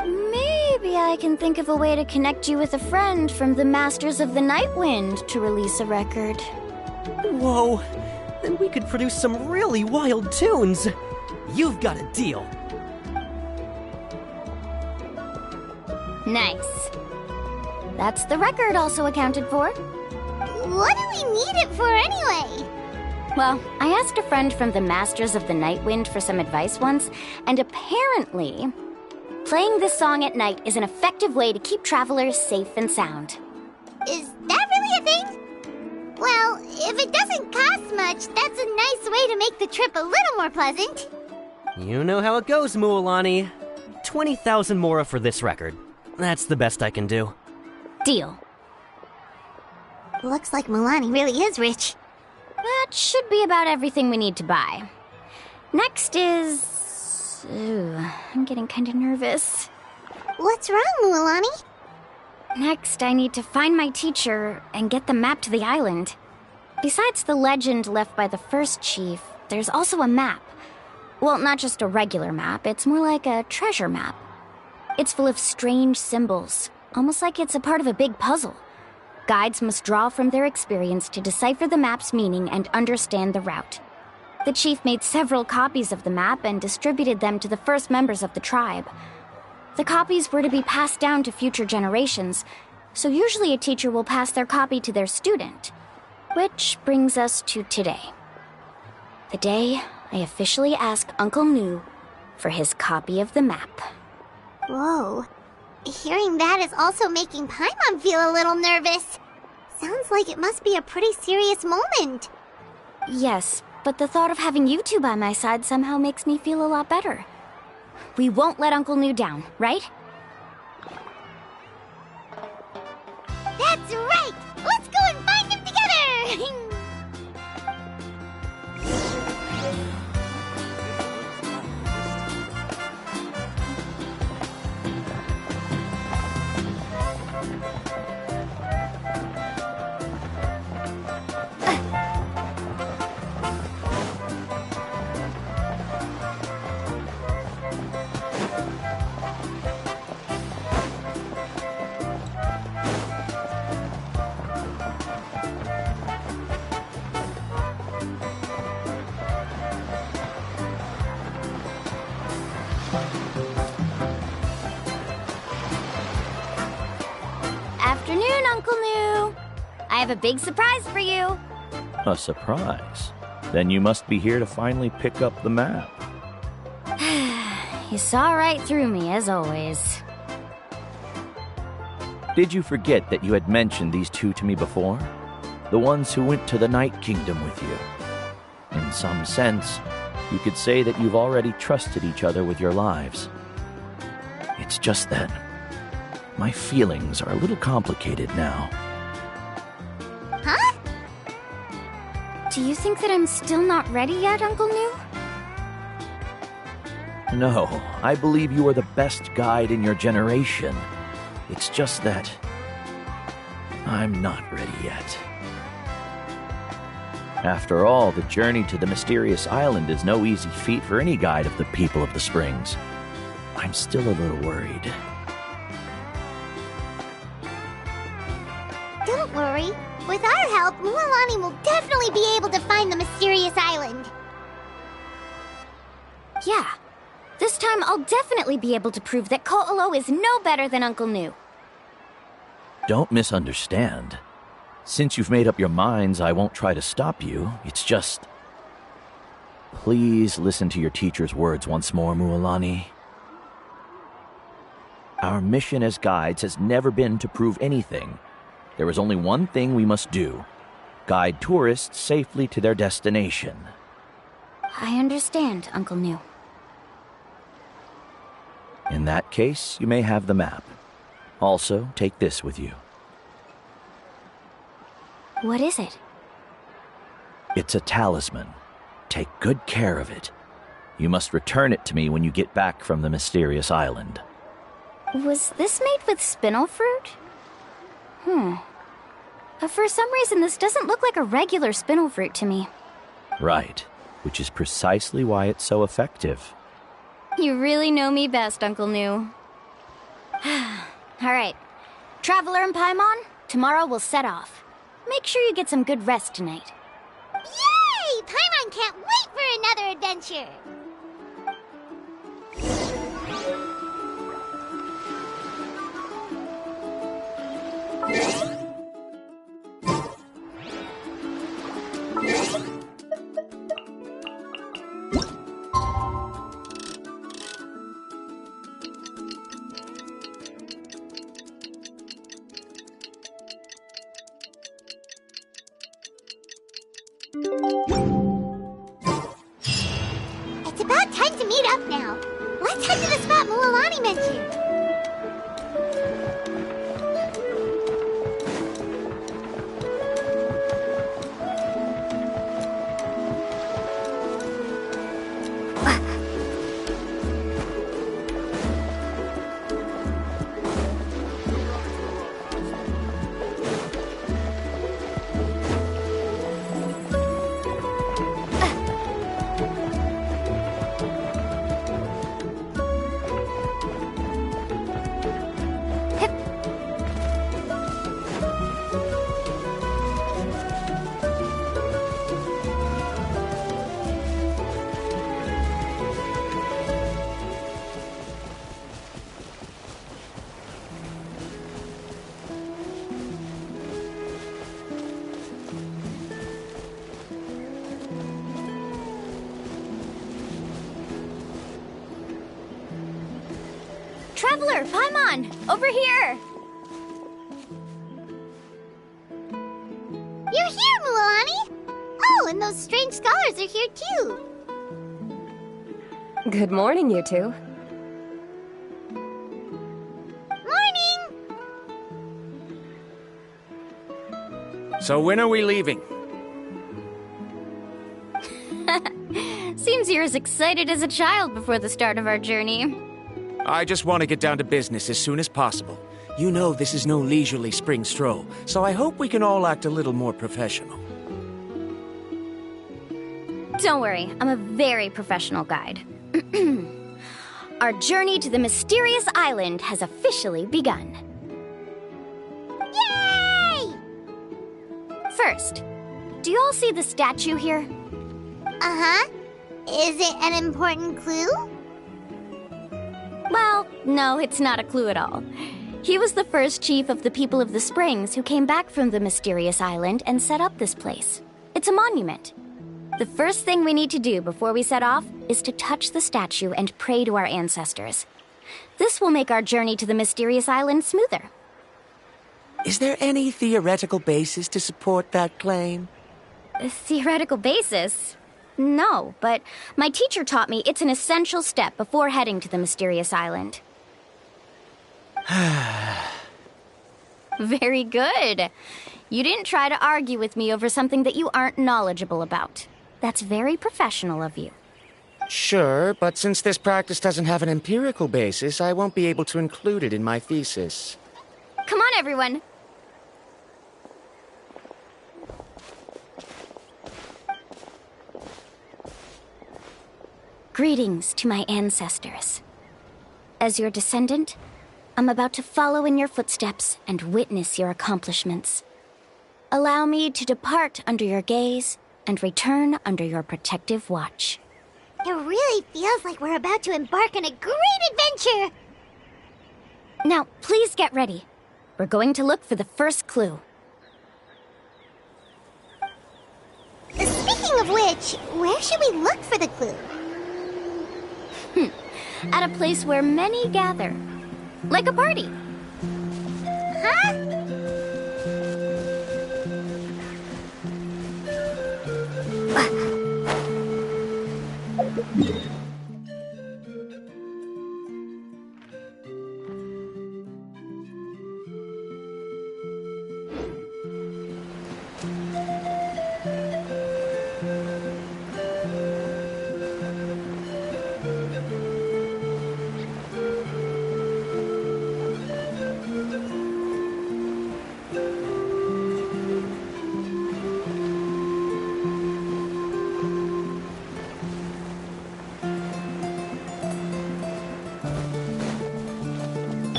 Maybe I can think of a way to connect you with a friend from the Masters of the Night Wind to release a record. Whoa, then we could produce some really wild tunes. You've got a deal. Nice. That's the record also accounted for. What do we need it for anyway? Well, I asked a friend from the Masters of the Night Wind for some advice once, and apparently, playing this song at night is an effective way to keep travelers safe and sound. Is that really a thing? Well, if it doesn't cost much, that's a nice way to make the trip a little more pleasant. You know how it goes, Mualani. 20,000 mora for this record. That's the best I can do. Deal. Looks like Mualani really is rich. That should be about everything we need to buy. Next is... I'm getting kind of nervous. What's wrong, Mualani? Next, I need to find my teacher and get the map to the island. Besides the legend left by the first chief, there's also a map. Well, not just a regular map, it's more like a treasure map. It's full of strange symbols, almost like it's a part of a big puzzle. Guides must draw from their experience to decipher the map's meaning and understand the route. The chief made several copies of the map and distributed them to the first members of the tribe. The copies were to be passed down to future generations, so usually a teacher will pass their copy to their student. Which brings us to today. The day I officially ask Uncle Nu for his copy of the map. Whoa. Hearing that is also making Paimon feel a little nervous. Sounds like it must be a pretty serious moment. Yes, but the thought of having you two by my side somehow makes me feel a lot better. We won't let Uncle Nu down, right? That's right! Let's go and find him together! Afternoon, Uncle Nu. I have a big surprise for you. A surprise? Then you must be here to finally pick up the map. You saw right through me, as always. Did you forget that you had mentioned these two to me before? The ones who went to the Night Kingdom with you. In some sense, you could say that you've already trusted each other with your lives. It's just that my feelings are a little complicated now. Huh? Do you think that I'm still not ready yet, Uncle Nu? No, I believe you are the best guide in your generation. It's just that I'm not ready yet. After all, the journey to the mysterious island is no easy feat for any guide of the people of the Springs. I'm still a little worried. Don't worry. With our help, Mualani will definitely be able to find the mysterious island. Yeah. This time I'll definitely be able to prove that Ko'olo is no better than Uncle Nu. Don't misunderstand. Since you've made up your minds, I won't try to stop you. It's just... Please listen to your teacher's words once more, Mualani. Our mission as guides has never been to prove anything. There is only one thing we must do. Guide tourists safely to their destination. I understand, Uncle Nu. In that case, you may have the map. Also, take this with you. What is it? It's a talisman. Take good care of it. You must return it to me when you get back from the mysterious island. Was this made with spinel fruit? For some reason, this doesn't look like a regular spinel fruit to me. Right, which is precisely why it's so effective. You really know me best, Uncle Nu. All right. Traveler and Paimon, tomorrow we'll set off. Make sure you get some good rest tonight. Yay! Paimon can't wait for another adventure! It's about time to meet up now. Let's head to the spot Mualani mentioned. Traveler, Paimon! Over here! You're here, Mualani! Oh, and those strange scholars are here too! Good morning, you two. Morning! So when are we leaving? Seems you're as excited as a child before the start of our journey. I just want to get down to business as soon as possible. You know this is no leisurely spring stroll, so I hope we can all act a little more professional. Don't worry, I'm a very professional guide. Our journey to the mysterious island has officially begun. Yay! First, do you all see the statue here? Uh-huh. Is it an important clue? Well, no, it's not a clue at all. He was the first chief of the people of the Springs who came back from the mysterious island and set up this place. It's a monument. The first thing we need to do before we set off is to touch the statue and pray to our ancestors. This will make our journey to the mysterious island smoother. Is there any theoretical basis to support that claim? A theoretical basis? No, but my teacher taught me it's an essential step before heading to the mysterious island. Very good. You didn't try to argue with me over something that you aren't knowledgeable about. That's very professional of you. Sure, but since this practice doesn't have an empirical basis, I won't be able to include it in my thesis. Come on, everyone. Greetings to my ancestors. As your descendant, I'm about to follow in your footsteps and witness your accomplishments. Allow me to depart under your gaze and return under your protective watch. It really feels like we're about to embark on a great adventure! Now, please get ready. We're going to look for the first clue. Speaking of which, where should we look for the clue? At a place where many gather. Like a party. Huh?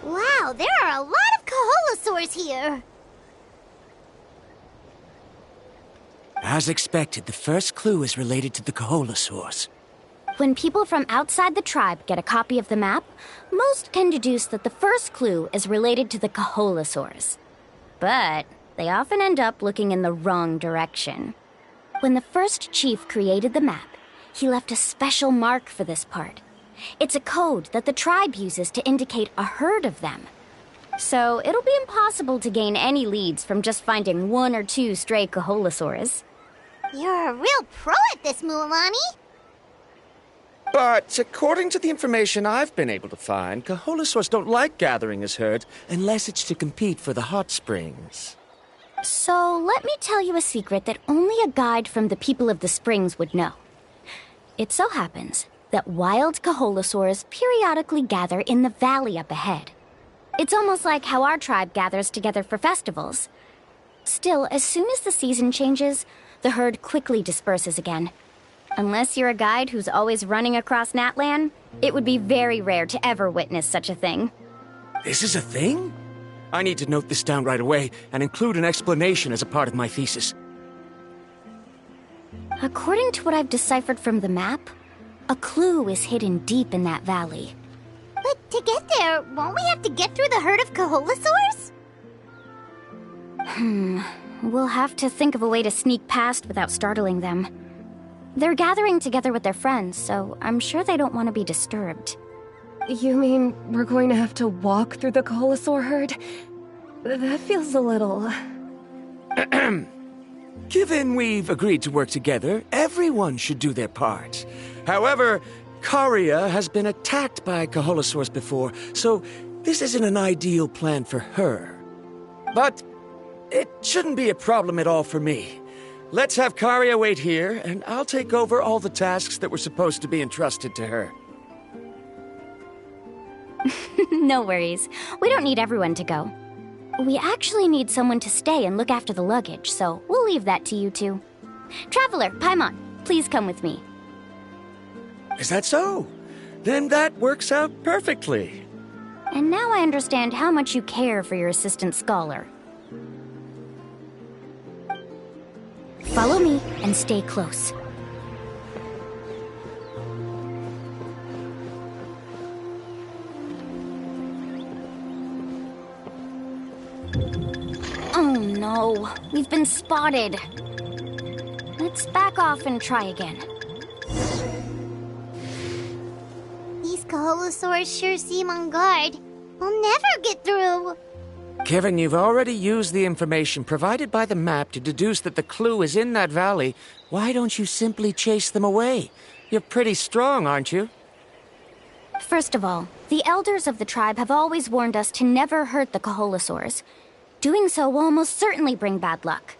Wow, there are a lot of Kaholosaurs here! As expected, the first clue is related to the Kaholosaurs. When people from outside the tribe get a copy of the map, most can deduce that the first clue is related to the Kaholosaurs. But they often end up looking in the wrong direction. When the first chief created the map, he left a special mark for this part. It's a code that the tribe uses to indicate a herd of them. So it'll be impossible to gain any leads from just finding one or two stray Kaholosaurs. You're a real pro at this, Mualani! But according to the information I've been able to find, Kaholosaurs don't like gathering as herds unless it's to compete for the hot springs. So, let me tell you a secret that only a guide from the people of the springs would know. It so happens that wild Kaholosaurs periodically gather in the valley up ahead. It's almost like how our tribe gathers together for festivals. Still, as soon as the season changes, the herd quickly disperses again. Unless you're a guide who's always running across Natlan, it would be very rare to ever witness such a thing. This is a thing? I need to note this down right away and include an explanation as a part of my thesis. According to what I've deciphered from the map, a clue is hidden deep in that valley. But to get there, won't we have to get through the herd of Kaholosaurs? We'll have to think of a way to sneak past without startling them. They're gathering together with their friends, so I'm sure they don't want to be disturbed. You mean we're going to have to walk through the Kaholosaur herd? That feels a little... Given we've agreed to work together, everyone should do their part. However, Karia has been attacked by Kaholosaurs before, so this isn't an ideal plan for her. But it shouldn't be a problem at all for me. Let's have Karia wait here, and I'll take over all the tasks that were supposed to be entrusted to her. No worries. We don't need everyone to go. We actually need someone to stay and look after the luggage, so we'll leave that to you two. Traveler, Paimon, please come with me. Is that so? Then that works out perfectly. And now I understand how much you care for your assistant scholar. Follow me and stay close. Oh no, we've been spotted. Let's back off and try again. These Kaholosaurs sure seem on guard. We'll never get through. Given you've already used the information provided by the map to deduce that the clue is in that valley, why don't you simply chase them away? You're pretty strong, aren't you? First of all, the elders of the tribe have always warned us to never hurt the Kaholosaurs. Doing so will almost certainly bring bad luck.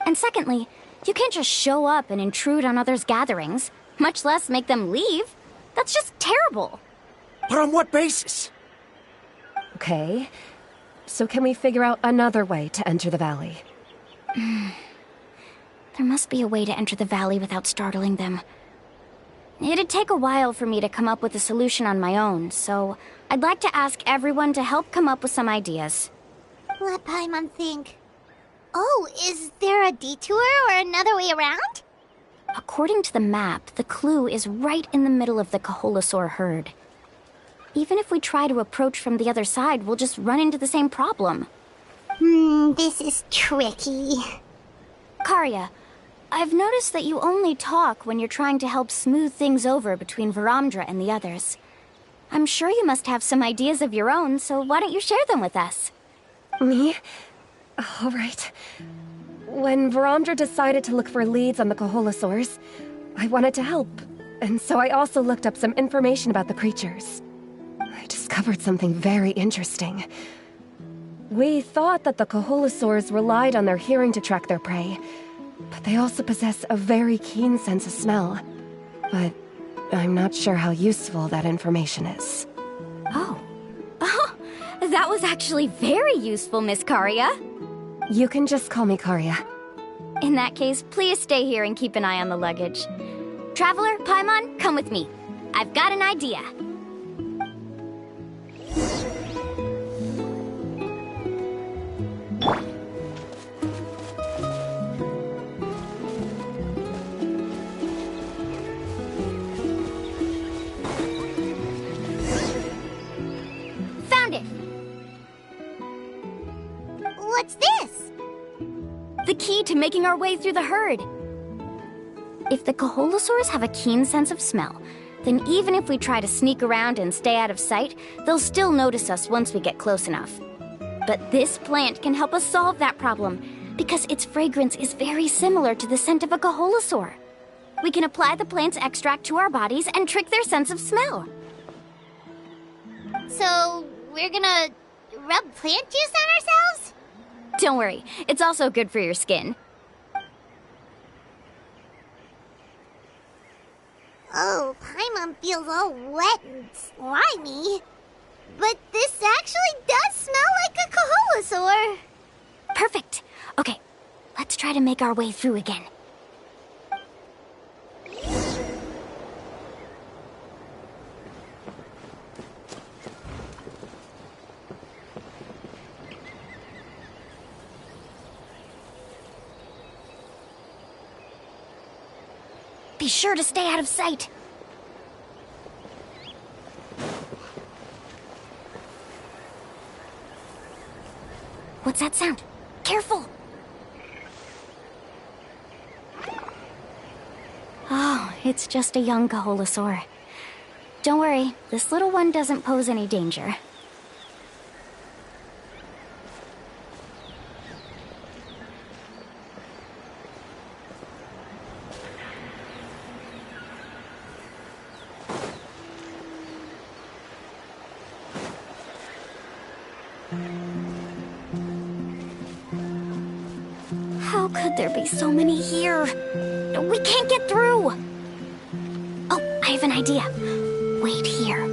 And secondly, you can't just show up and intrude on others' gatherings, much less make them leave. That's just terrible. But on what basis? Okay, so can we figure out another way to enter the valley? There must be a way to enter the valley without startling them. It'd take a while for me to come up with a solution on my own, so I'd like to ask everyone to help come up with some ideas. Let Paimon think. Oh, is there a detour or another way around? According to the map, the clue is right in the middle of the Kaholosaur herd. Even if we try to approach from the other side, we'll just run into the same problem. This is tricky. Karia, I've noticed that you only talk when you're trying to help smooth things over between Varamdra and the others. I'm sure you must have some ideas of your own, so why don't you share them with us? Me? All right. When Varamdra decided to look for leads on the Kaholosaurs, I wanted to help, and so I also looked up some information about the creatures. I discovered something very interesting. We thought that the Kaholosaurs relied on their hearing to track their prey, but they also possess a very keen sense of smell. But I'm not sure how useful that information is. Oh, that was actually very useful, Miss Karia. You can just call me Karia. In that case, please stay here and keep an eye on the luggage. Traveler, Paimon, come with me. I've got an idea. Found it! What's this? The key to making our way through the herd. If the Kaholosaurs have a keen sense of smell, then even if we try to sneak around and stay out of sight, they'll still notice us once we get close enough. But this plant can help us solve that problem, because its fragrance is very similar to the scent of a Kaholosaur. We can apply the plant's extract to our bodies and trick their sense of smell. So, we're gonna rub plant juice on ourselves? Don't worry, it's also good for your skin. Oh, Paimon feels all wet and slimy. But this actually does smell like a Kaholosaur. Perfect. Okay, let's try to make our way through again. Be sure to stay out of sight. What's that sound? Careful! Oh, it's just a young Kaholosaur. Don't worry, this little one doesn't pose any danger. How could there be so many here? We can't get through! Oh, I have an idea. Wait here.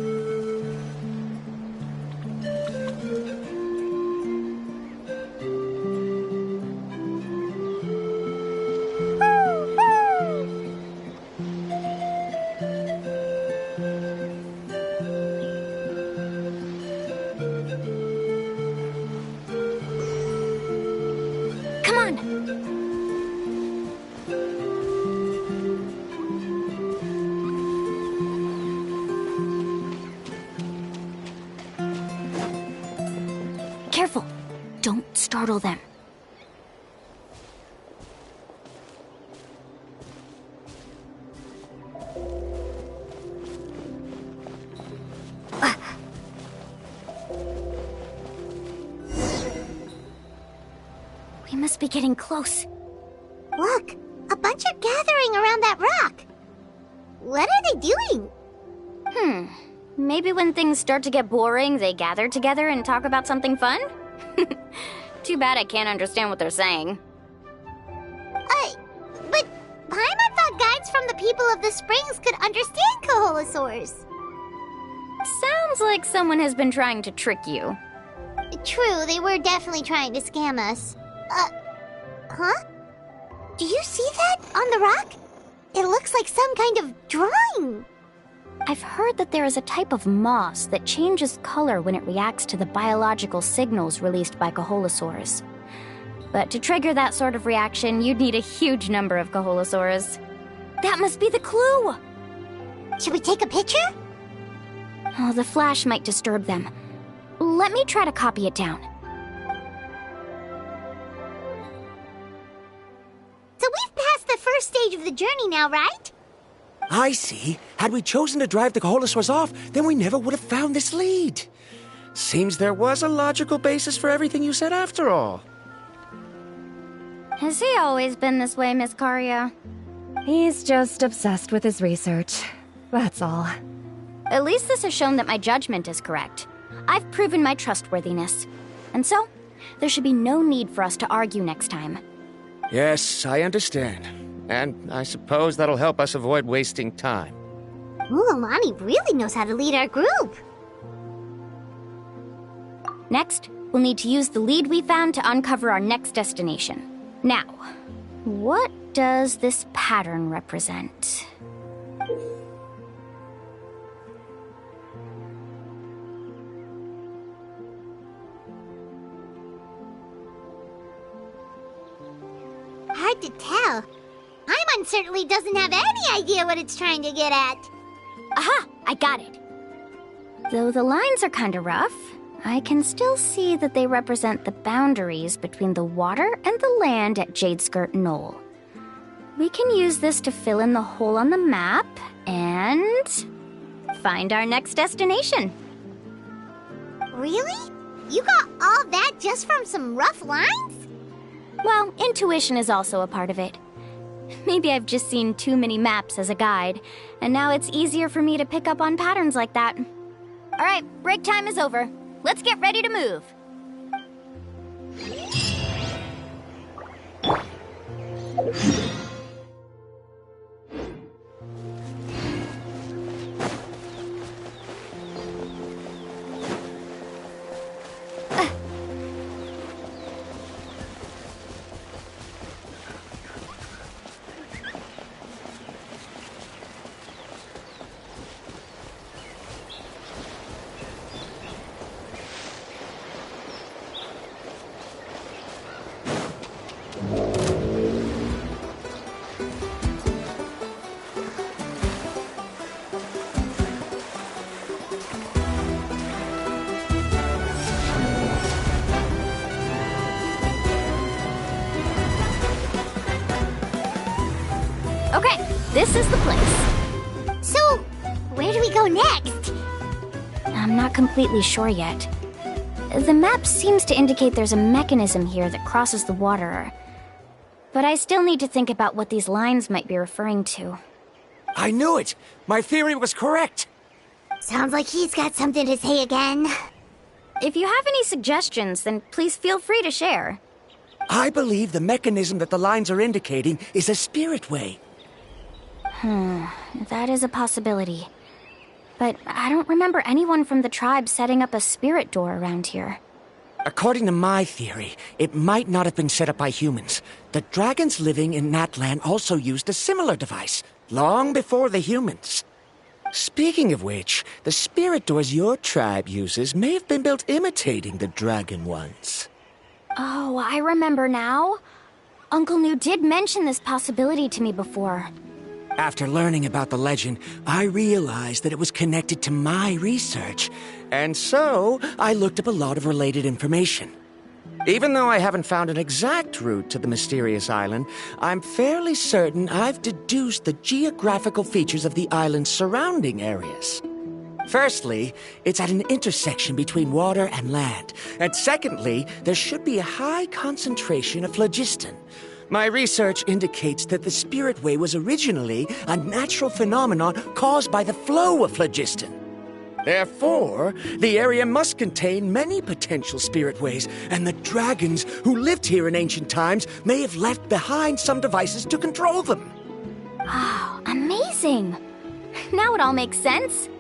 Come on! Careful! Don't startle them. We must be getting close. Look, a bunch are gathering around that rock. What are they doing? Maybe when things start to get boring, they gather together and talk about something fun? Too bad I can't understand what they're saying. But Paimon thought guides from the people of the springs could understand Kaholosaurs. Sounds like someone has been trying to trick you. True, they were definitely trying to scam us. Huh? Do you see that on the rock? It looks like some kind of drawing. I've heard that there is a type of moss that changes color when it reacts to the biological signals released by Kaholosaurs. But to trigger that sort of reaction, you'd need a huge number of Kaholosaurs. That must be the clue! Should we take a picture? Oh, the flash might disturb them. Let me try to copy it down. So we've passed the first stage of the journey now, right? I see. Had we chosen to drive the Kaholosaurs off, then we never would have found this lead. Seems there was a logical basis for everything you said after all. Has he always been this way, Miss Karia? He's just obsessed with his research. That's all. At least this has shown that my judgment is correct. I've proven my trustworthiness. And so, there should be no need for us to argue next time. Yes, I understand. And I suppose that'll help us avoid wasting time. Alani really knows how to lead our group. Next, we'll need to use the lead we found to uncover our next destination. Now, what does this pattern represent? Hard to tell. Paimon certainly doesn't have any idea what it's trying to get at. Aha! I got it! Though the lines are kinda rough, I can still see that they represent the boundaries between the water and the land at Jadeskirt Knoll. We can use this to fill in the hole on the map and find our next destination. Really? You got all that just from some rough lines? Well, intuition is also a part of it. Maybe I've just seen too many maps as a guide, and now it's easier for me to pick up on patterns like that. All right, break time is over. Let's get ready to move. Okay, this is the place. So, where do we go next? I'm not completely sure yet. The map seems to indicate there's a mechanism here that crosses the water. But I still need to think about what these lines might be referring to. I knew it! My theory was correct! Sounds like he's got something to say again. If you have any suggestions, then please feel free to share. I believe the mechanism that the lines are indicating is a spirit way. That is a possibility. But I don't remember anyone from the tribe setting up a spirit door around here. According to my theory, it might not have been set up by humans. The dragons living in that land also used a similar device, long before the humans. Speaking of which, the spirit doors your tribe uses may have been built imitating the dragon ones. Oh, I remember now. Uncle New did mention this possibility to me before. After learning about the legend, I realized that it was connected to my research, and so I looked up a lot of related information. Even though I haven't found an exact route to the mysterious island, I'm fairly certain I've deduced the geographical features of the island's surrounding areas. Firstly, it's at an intersection between water and land, and secondly, there should be a high concentration of phlogiston. My research indicates that the Spirit Way was originally a natural phenomenon caused by the flow of phlogiston. Therefore, the area must contain many potential Spirit Ways, and the dragons who lived here in ancient times may have left behind some devices to control them. Oh, amazing! Now it all makes sense.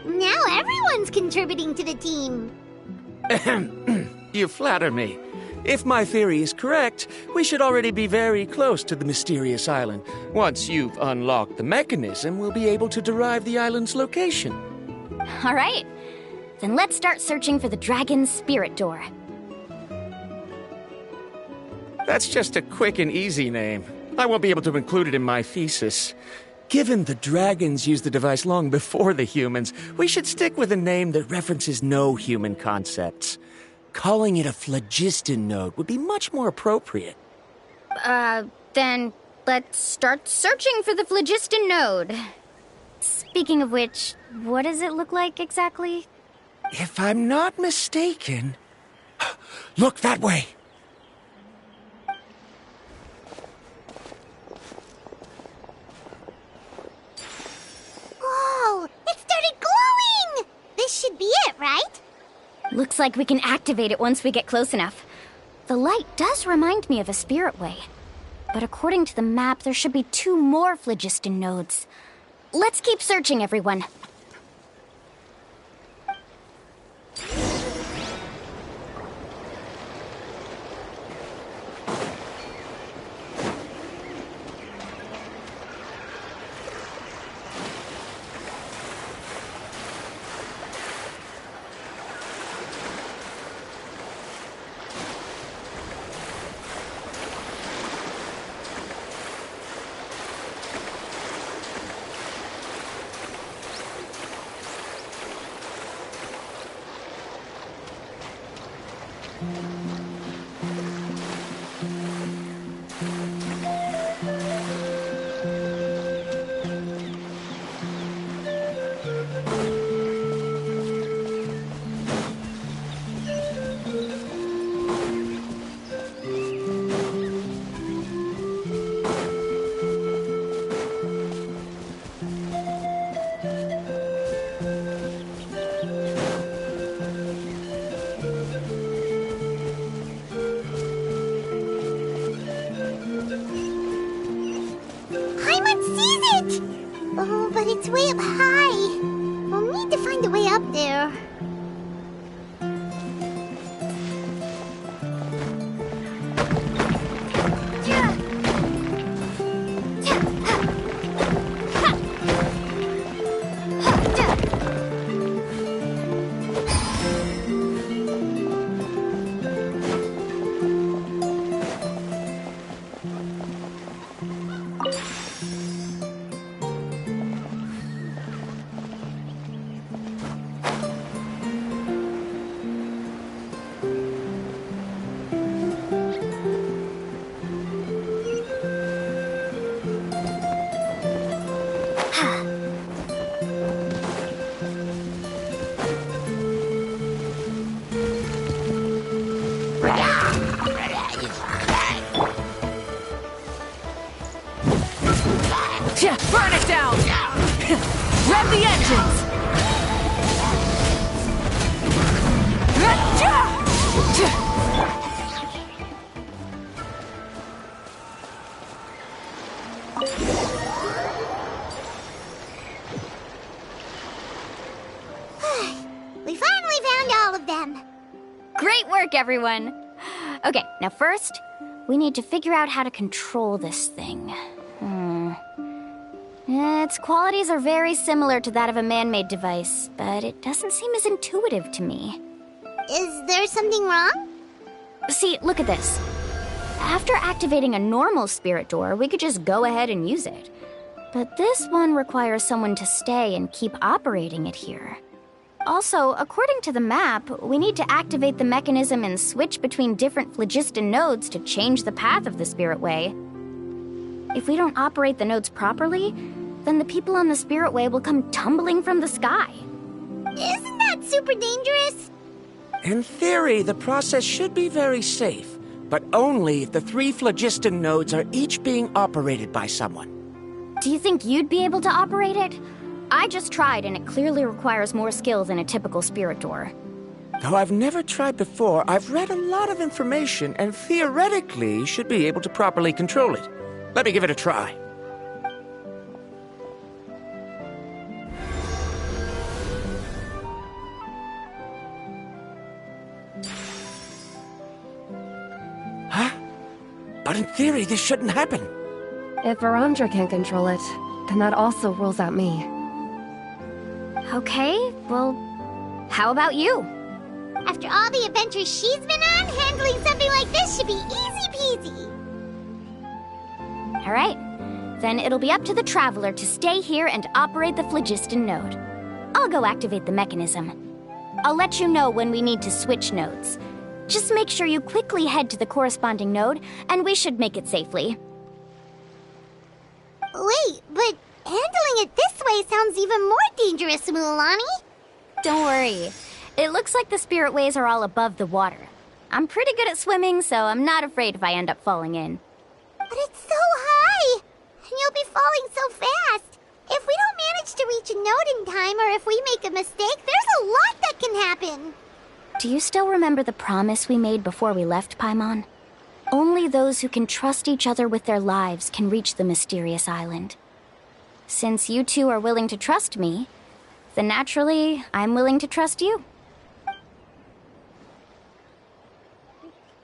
Now everyone's contributing to the team. You flatter me. If my theory is correct, we should already be very close to the mysterious island. Once you've unlocked the mechanism, we'll be able to derive the island's location. All right. Then let's start searching for the dragon's spirit door. That's just a quick and easy name. I won't be able to include it in my thesis. Given the dragons used the device long before the humans, we should stick with a name that references no human concepts. Calling it a phlogiston node would be much more appropriate. Then let's start searching for the phlogiston node. Speaking of which, what does it look like exactly? If I'm not mistaken... Look that way! Whoa! It started glowing! This should be it, right? Looks like we can activate it once we get close enough. The light does remind me of a spirit way. But according to the map, there should be 2 more phlogiston nodes. Let's keep searching, everyone. It's way up high. We'll need to find a way up there. Burn it down! Rev the engines! We finally found all of them. Great work, everyone! Okay, now first, we need to figure out how to control this thing. Its qualities are very similar to that of a man-made device, but it doesn't seem as intuitive to me. Is there something wrong? See, look at this. After activating a normal spirit door, we could just go ahead and use it. But this one requires someone to stay and keep operating it here. Also, according to the map, we need to activate the mechanism and switch between different phlogiston nodes to change the path of the spirit way. If we don't operate the nodes properly, then the people on the spirit way will come tumbling from the sky. Isn't that super dangerous? In theory, the process should be very safe, but only if the 3 phlogiston nodes are each being operated by someone. Do you think you'd be able to operate it? I just tried, and it clearly requires more skill than a typical spirit door. Though I've never tried before, I've read a lot of information and theoretically should be able to properly control it. Let me give it a try. Huh? But in theory, this shouldn't happen. If Verandra can't control it, then that also rules out me. Okay, well, how about you? After all the adventures she's been on, handling something like this should be easy peasy. All right, then it'll be up to the Traveler to stay here and operate the phlogiston node. I'll go activate the mechanism. I'll let you know when we need to switch nodes. Just make sure you quickly head to the corresponding node, and we should make it safely. Wait, but handling it this way sounds even more dangerous, Mualani. Don't worry. It looks like the spirit ways are all above the water. I'm pretty good at swimming, so I'm not afraid if I end up falling in. But it's so high! And you'll be falling so fast! If we don't manage to reach a node in time, or if we make a mistake, there's a lot that can happen! Do you still remember the promise we made before we left, Paimon? Only those who can trust each other with their lives can reach the mysterious island. Since you two are willing to trust me, then naturally, I'm willing to trust you.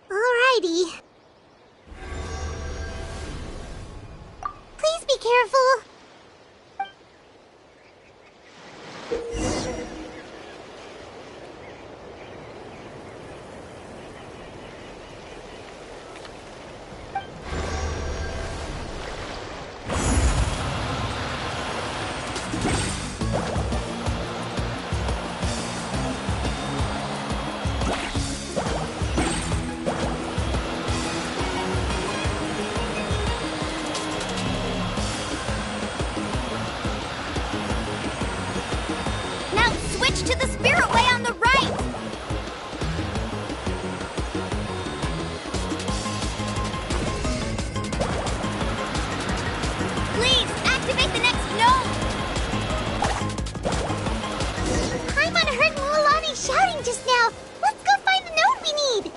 Alrighty. Please be careful. To the spirit way on the right! Please, activate the next node! Paimon heard Mualani shouting just now. Let's go find the node we need!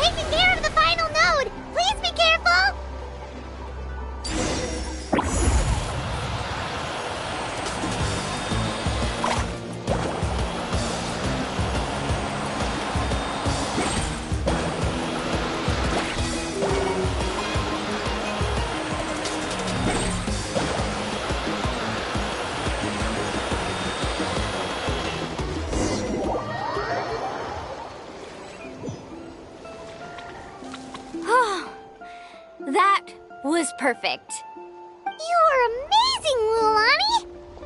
taking care of the final node! Please be careful! That was perfect. You were amazing, Lulani!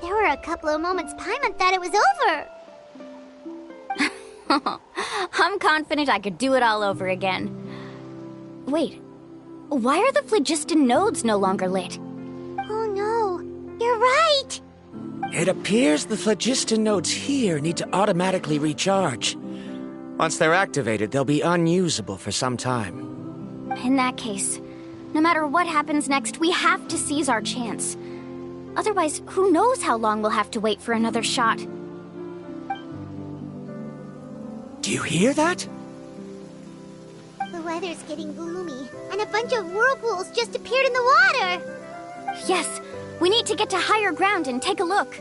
There were a couple of moments Paimon thought it was over. I'm confident I could do it all over again. Wait, why are the phlogiston nodes no longer lit? Oh no, you're right! It appears the phlogiston nodes here need to automatically recharge. Once they're activated, they'll be unusable for some time. In that case, no matter what happens next, we have to seize our chance. Otherwise, who knows how long we'll have to wait for another shot. Do you hear that? The weather's getting gloomy, and a bunch of whirlpools just appeared in the water! Yes, we need to get to higher ground and take a look.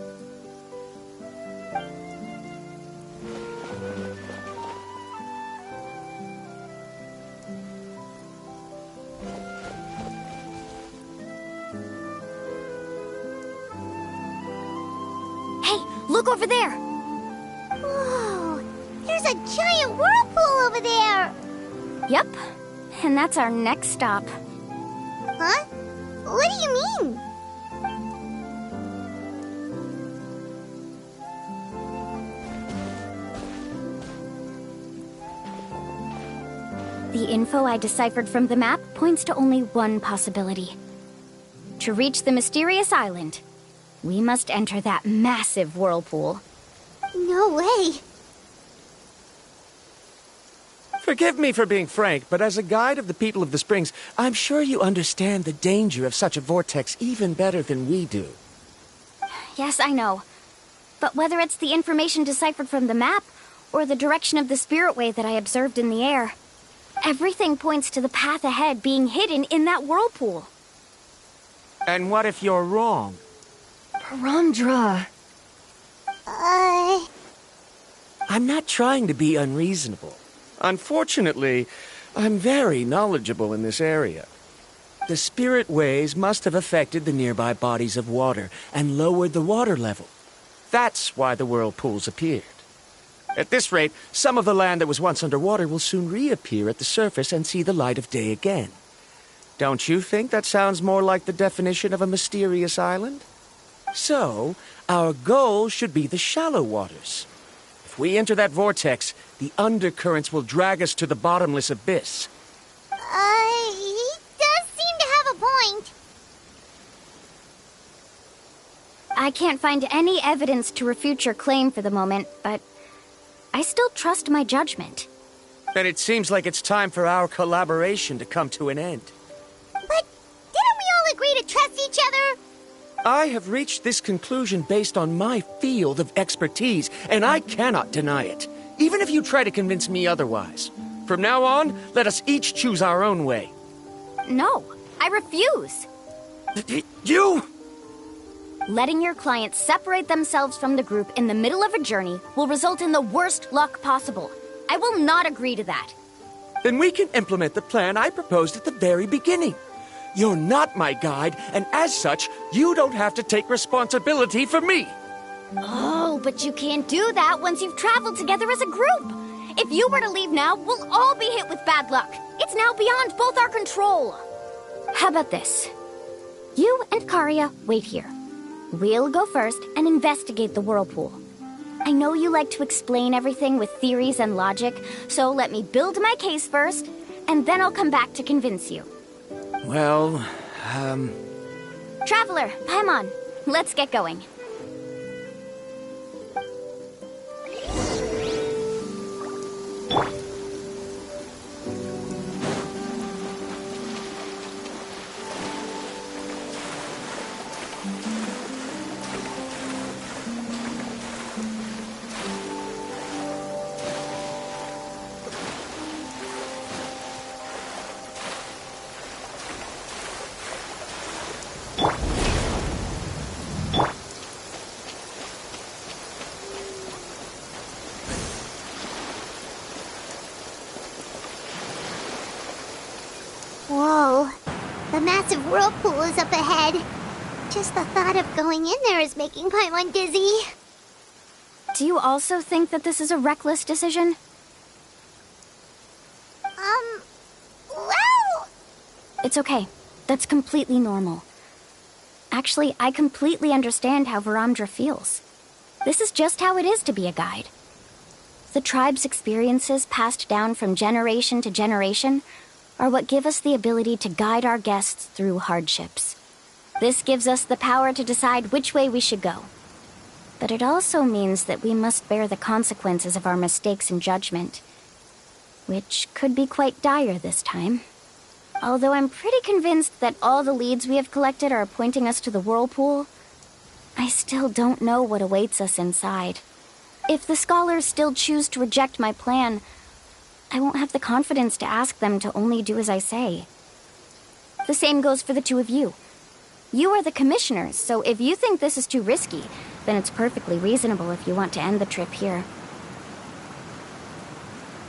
Hey, look over there! Whoa! There's a giant whirlpool over there! Yep, and that's our next stop. Huh? What do you mean? The info I deciphered from the map points to only one possibility. To reach the mysterious island, we must enter that massive whirlpool. No way! Forgive me for being frank, but as a guide of the people of the Springs, I'm sure you understand the danger of such a vortex even better than we do. Yes, I know. But whether it's the information deciphered from the map, or the direction of the spirit wave that I observed in the air, everything points to the path ahead being hidden in that whirlpool. And what if you're wrong? Paramdra. I'm not trying to be unreasonable. Unfortunately, I'm very knowledgeable in this area. The spirit waves must have affected the nearby bodies of water and lowered the water level. That's why the whirlpools appeared. At this rate, some of the land that was once underwater will soon reappear at the surface and see the light of day again. Don't you think that sounds more like the definition of a mysterious island? So, our goal should be the shallow waters. If we enter that vortex, the undercurrents will drag us to the bottomless abyss. He does seem to have a point. I can't find any evidence to refute your claim for the moment, but I still trust my judgment. Then it seems like it's time for our collaboration to come to an end. But didn't we all agree to trust each other? I have reached this conclusion based on my field of expertise, and I cannot deny it, even if you try to convince me otherwise. From now on, let us each choose our own way. No, I refuse. You? Letting your clients separate themselves from the group in the middle of a journey will result in the worst luck possible. I will not agree to that. Then we can implement the plan I proposed at the very beginning. You're not my guide, and as such, you don't have to take responsibility for me. Oh, but you can't do that once you've traveled together as a group. If you were to leave now, we'll all be hit with bad luck. It's now beyond both our control. How about this? You and Karia wait here. We'll go first and investigate the whirlpool. I know you like to explain everything with theories and logic, so let me build my case first, and then I'll come back to convince you. Well, Traveler, Paimon, let's get going. Whoa. The massive whirlpool is up ahead. Just the thought of going in there is making Paimon dizzy. Do you also think that this is a reckless decision? Well... It's okay. That's completely normal. Actually, I completely understand how Varamdra feels. This is just how it is to be a guide. The tribe's experiences passed down from generation to generation are what give us the ability to guide our guests through hardships. This gives us the power to decide which way we should go. But it also means that we must bear the consequences of our mistakes in judgment, which could be quite dire this time. Although I'm pretty convinced that all the leads we have collected are pointing us to the whirlpool, I still don't know what awaits us inside. If the scholars still choose to reject my plan, I won't have the confidence to ask them to only do as I say. The same goes for the two of you. You are the commissioners, so if you think this is too risky, then it's perfectly reasonable if you want to end the trip here.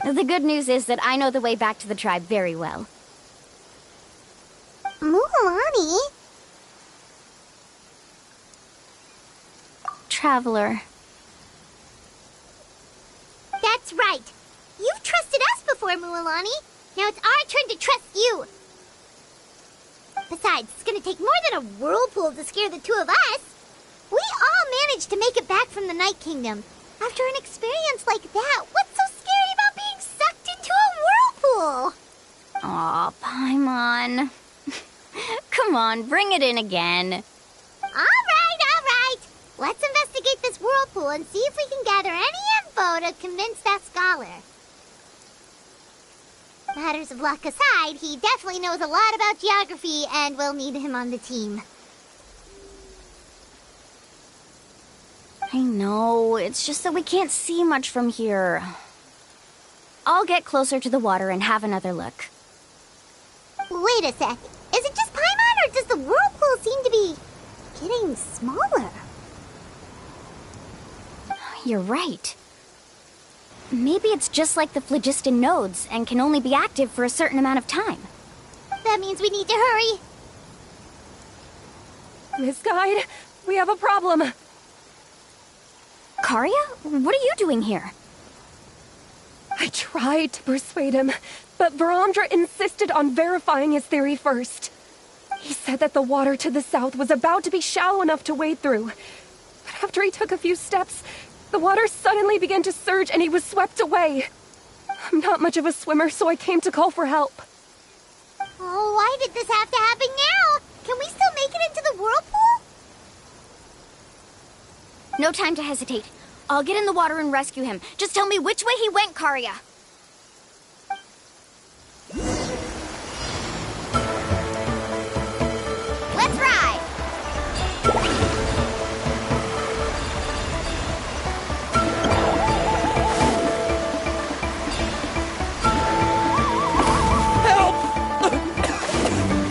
The good news is that I know the way back to the tribe very well. Mualani? Traveler. That's right. You've trusted us before, Mualani. Now it's our turn to trust you. Besides, it's gonna take more than a whirlpool to scare the two of us. We all managed to make it back from the Night Kingdom. After an experience like that, what's so scary about being sucked into a whirlpool? Aw, Paimon. Come on, bring it in again. All right. Let's investigate this whirlpool and see if we can gather any info to convince that scholar. Matters of luck aside, he definitely knows a lot about geography, and we'll need him on the team. I know, it's just that we can't see much from here. I'll get closer to the water and have another look. Wait a sec. Is it just Paimon, or does the whirlpool seem to be getting smaller? You're right. Maybe it's just like the phlogiston nodes and can only be active for a certain amount of time. That means we need to hurry. Miss Guide, we have a problem. Karia? What are you doing here? I tried to persuade him, but Varamdra insisted on verifying his theory first. He said that the water to the south was about to be shallow enough to wade through. But after he took a few steps, the water suddenly began to surge and he was swept away. I'm not much of a swimmer, so I came to call for help. Oh, why did this have to happen now? Can we still make it into the whirlpool? No time to hesitate. I'll get in the water and rescue him. Just tell me which way he went, Karia. Let's ride!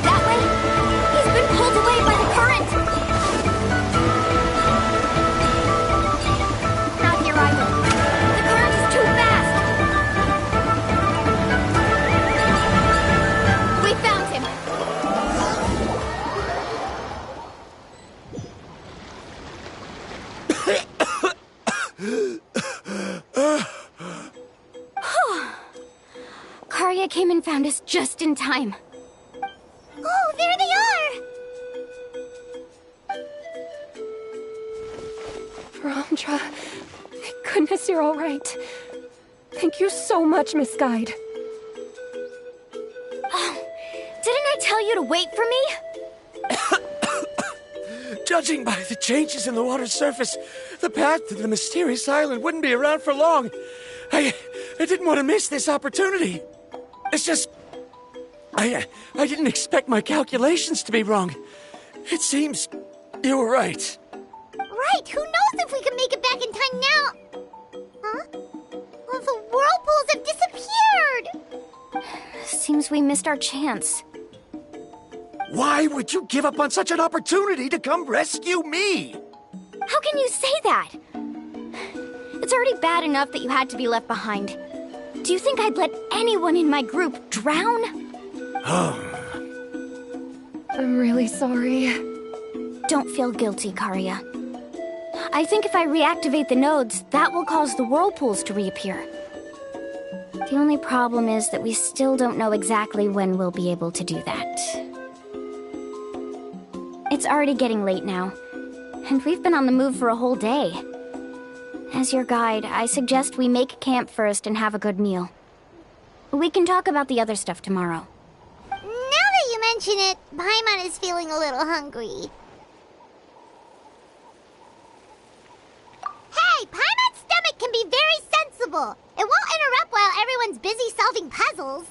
That way? He's been pulled away by the current! Not here either. The current is too fast! We found him! Karia came and found us just in time. Oh, there they are! Varamdra, thank goodness you're all right. Thank you so much, Miss Guide. Oh, didn't I tell you to wait for me? Judging by the changes in the water's surface, the path to the mysterious island wouldn't be around for long. I didn't want to miss this opportunity. It's just... I didn't expect my calculations to be wrong. It seems you were right. Right, who knows if we can make it back in time now? Huh? Well, the whirlpools have disappeared! Seems we missed our chance. Why would you give up on such an opportunity to come rescue me? How can you say that? It's already bad enough that you had to be left behind. Do you think I'd let anyone in my group drown? Oh, I'm really sorry. Don't feel guilty, Karia. I think if I reactivate the nodes, that will cause the whirlpools to reappear. The only problem is that we still don't know exactly when we'll be able to do that. It's already getting late now, and we've been on the move for a whole day. As your guide, I suggest we make camp first and have a good meal. We can talk about the other stuff tomorrow. Now that you mention it, Paimon is feeling a little hungry. Hey, Paimon's stomach can be very sensible. It won't interrupt while everyone's busy solving puzzles.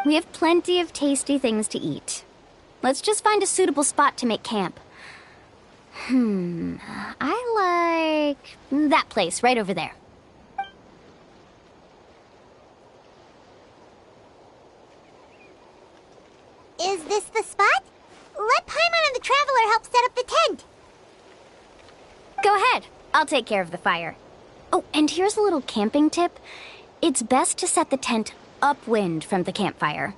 We have plenty of tasty things to eat. Let's just find a suitable spot to make camp. I like that place right over there. Is this the spot? Let Paimon and the Traveler help set up the tent. Go ahead. I'll take care of the fire. Oh, and here's a little camping tip. It's best to set the tent upwind from the campfire.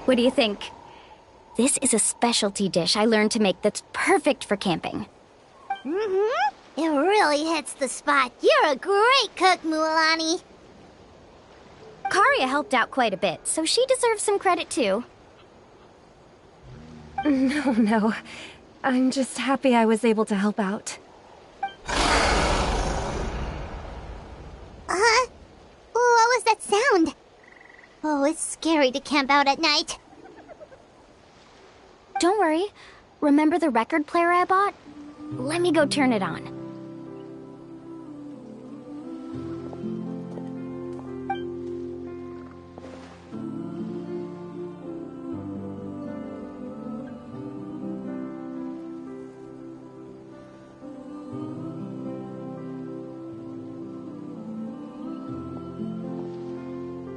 What do you think? This is a specialty dish I learned to make that's perfect for camping. Mm-hmm. It really hits the spot. You're a great cook, Mualani. Karia helped out quite a bit, so she deserves some credit too. No. I'm just happy I was able to help out. What was that sound? Oh, it's scary to camp out at night. Don't worry. Remember the record player I bought? Let me go turn it on.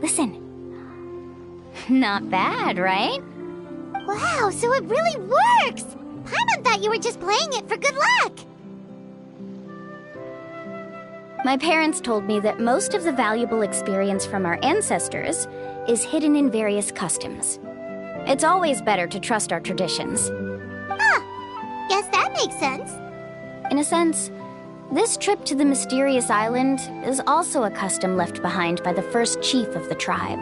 Listen. Not bad, right? Wow, so it really works! Paimon thought you were just playing it for good luck! My parents told me that most of the valuable experience from our ancestors is hidden in various customs. It's always better to trust our traditions. Huh. Guess that makes sense. In a sense, this trip to the mysterious island is also a custom left behind by the first chief of the tribe.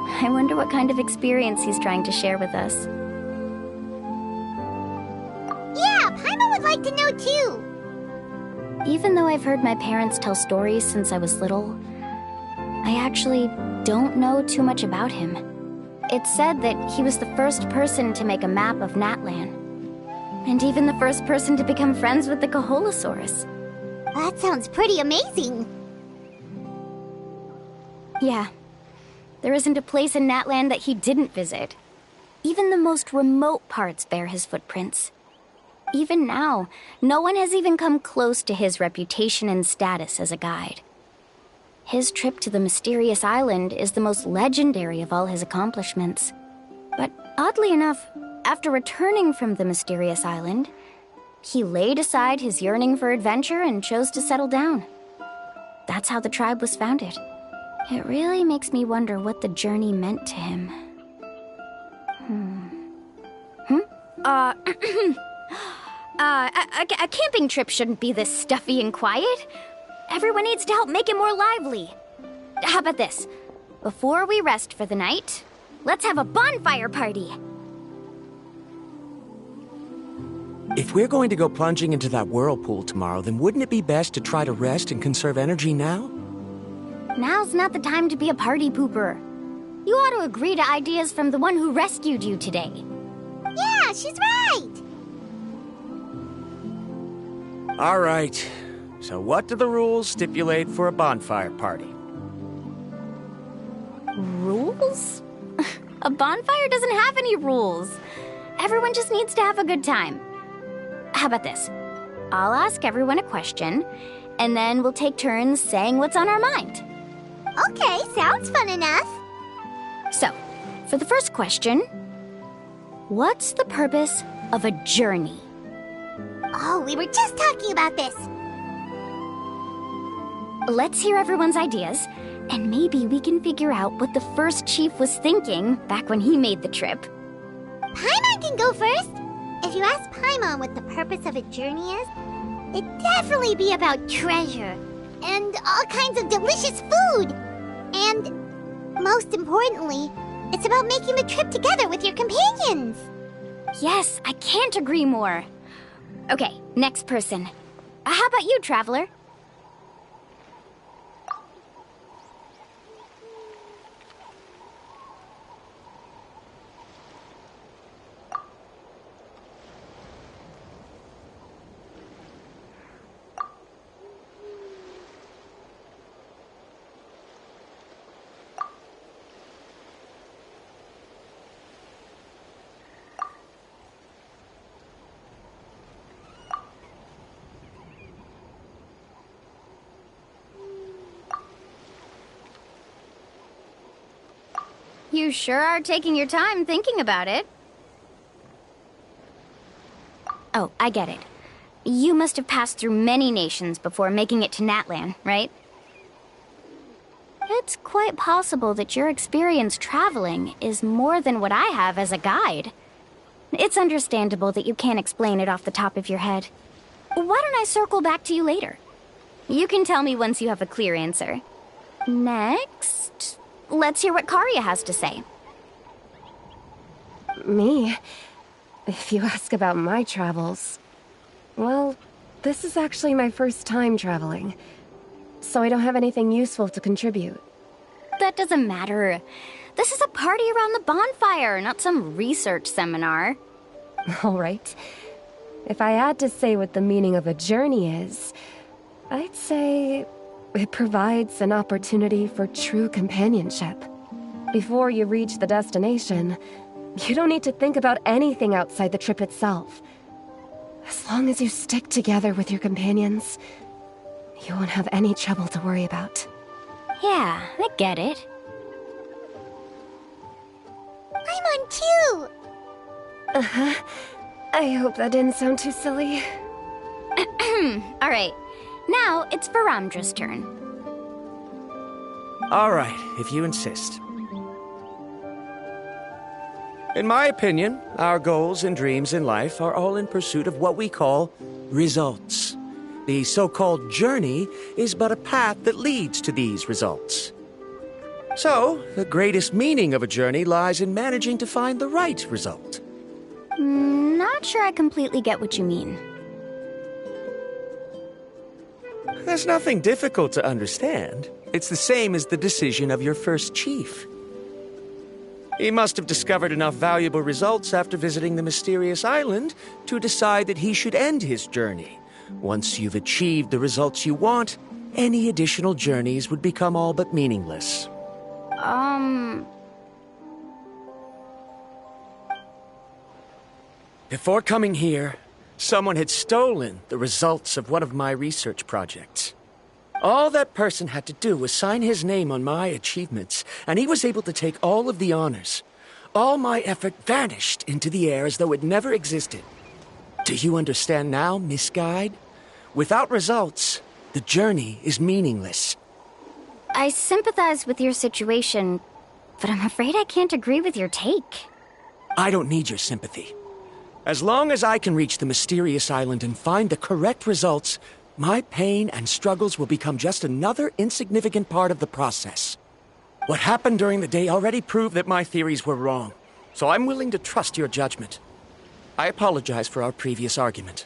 I wonder what kind of experience he's trying to share with us. Yeah, Paimon would like to know too. Even though I've heard my parents tell stories since I was little, I actually don't know too much about him. It's said that he was the first person to make a map of Natlan, and even the first person to become friends with the Kaholosaurus. That sounds pretty amazing. Yeah. There isn't a place in Natlan that he didn't visit. Even the most remote parts bear his footprints. Even now, no one has even come close to his reputation and status as a guide. His trip to the mysterious island is the most legendary of all his accomplishments. But oddly enough, after returning from the mysterious island, he laid aside his yearning for adventure and chose to settle down. That's how the tribe was founded. It really makes me wonder what the journey meant to him. A camping trip shouldn't be this stuffy and quiet. Everyone needs to help make it more lively. How about this? Before we rest for the night, let's have a bonfire party. If we're going to go plunging into that whirlpool tomorrow, then wouldn't it be best to try to rest and conserve energy now? Now's not the time to be a party pooper. You ought to agree to ideas from the one who rescued you today. Yeah, she's right! All right. So what do the rules stipulate for a bonfire party? Rules? A bonfire doesn't have any rules. Everyone just needs to have a good time. How about this? I'll ask everyone a question, and then we'll take turns saying what's on our mind. Okay, sounds fun enough. So, for the first question, what's the purpose of a journey. Oh, we were just talking about this. Let's hear everyone's ideas, and maybe we can figure out what the first chief was thinking back when he made the trip. Paimon can go first. If you ask Paimon what the purpose of a journey is, it'd definitely be about treasure and all kinds of delicious food. And most importantly, it's about making the trip together with your companions. Yes, I can't agree more. Okay, next person. How about you, Traveler? You sure are taking your time thinking about it. Oh, I get it. You must have passed through many nations before making it to Natlan, right? It's quite possible that your experience traveling is more than what I have as a guide. It's understandable that you can't explain it off the top of your head. Why don't I circle back to you later? You can tell me once you have a clear answer. Next, let's hear what Karia has to say. Me? If you ask about my travels... Well, this is actually my first time traveling, so I don't have anything useful to contribute. That doesn't matter. This is a party around the bonfire, not some research seminar. All right. If I had to say what the meaning of a journey is, I'd say it provides an opportunity for true companionship. Before you reach the destination, you don't need to think about anything outside the trip itself. As long as you stick together with your companions, you won't have any trouble to worry about. Yeah, I get it. I'm on too! Uh-huh. I hope that didn't sound too silly. Alright, now it's Varamdra's turn. All right, if you insist. In my opinion, our goals and dreams in life are all in pursuit of what we call results. The so-called journey is but a path that leads to these results. So, the greatest meaning of a journey lies in managing to find the right result. Not sure I completely get what you mean. There's nothing difficult to understand. It's the same as the decision of your first chief. He must have discovered enough valuable results after visiting the mysterious island to decide that he should end his journey. Once you've achieved the results you want, any additional journeys would become all but meaningless. Before coming here, someone had stolen the results of one of my research projects. All that person had to do was sign his name on my achievements, and he was able to take all of the honors. All my effort vanished into the air as though it never existed. Do you understand now, Miss Guide? Without results, the journey is meaningless. I sympathize with your situation, but I'm afraid I can't agree with your take. I don't need your sympathy. As long as I can reach the mysterious island and find the correct results, my pain and struggles will become just another insignificant part of the process. What happened during the day already proved that my theories were wrong, so I'm willing to trust your judgment. I apologize for our previous argument.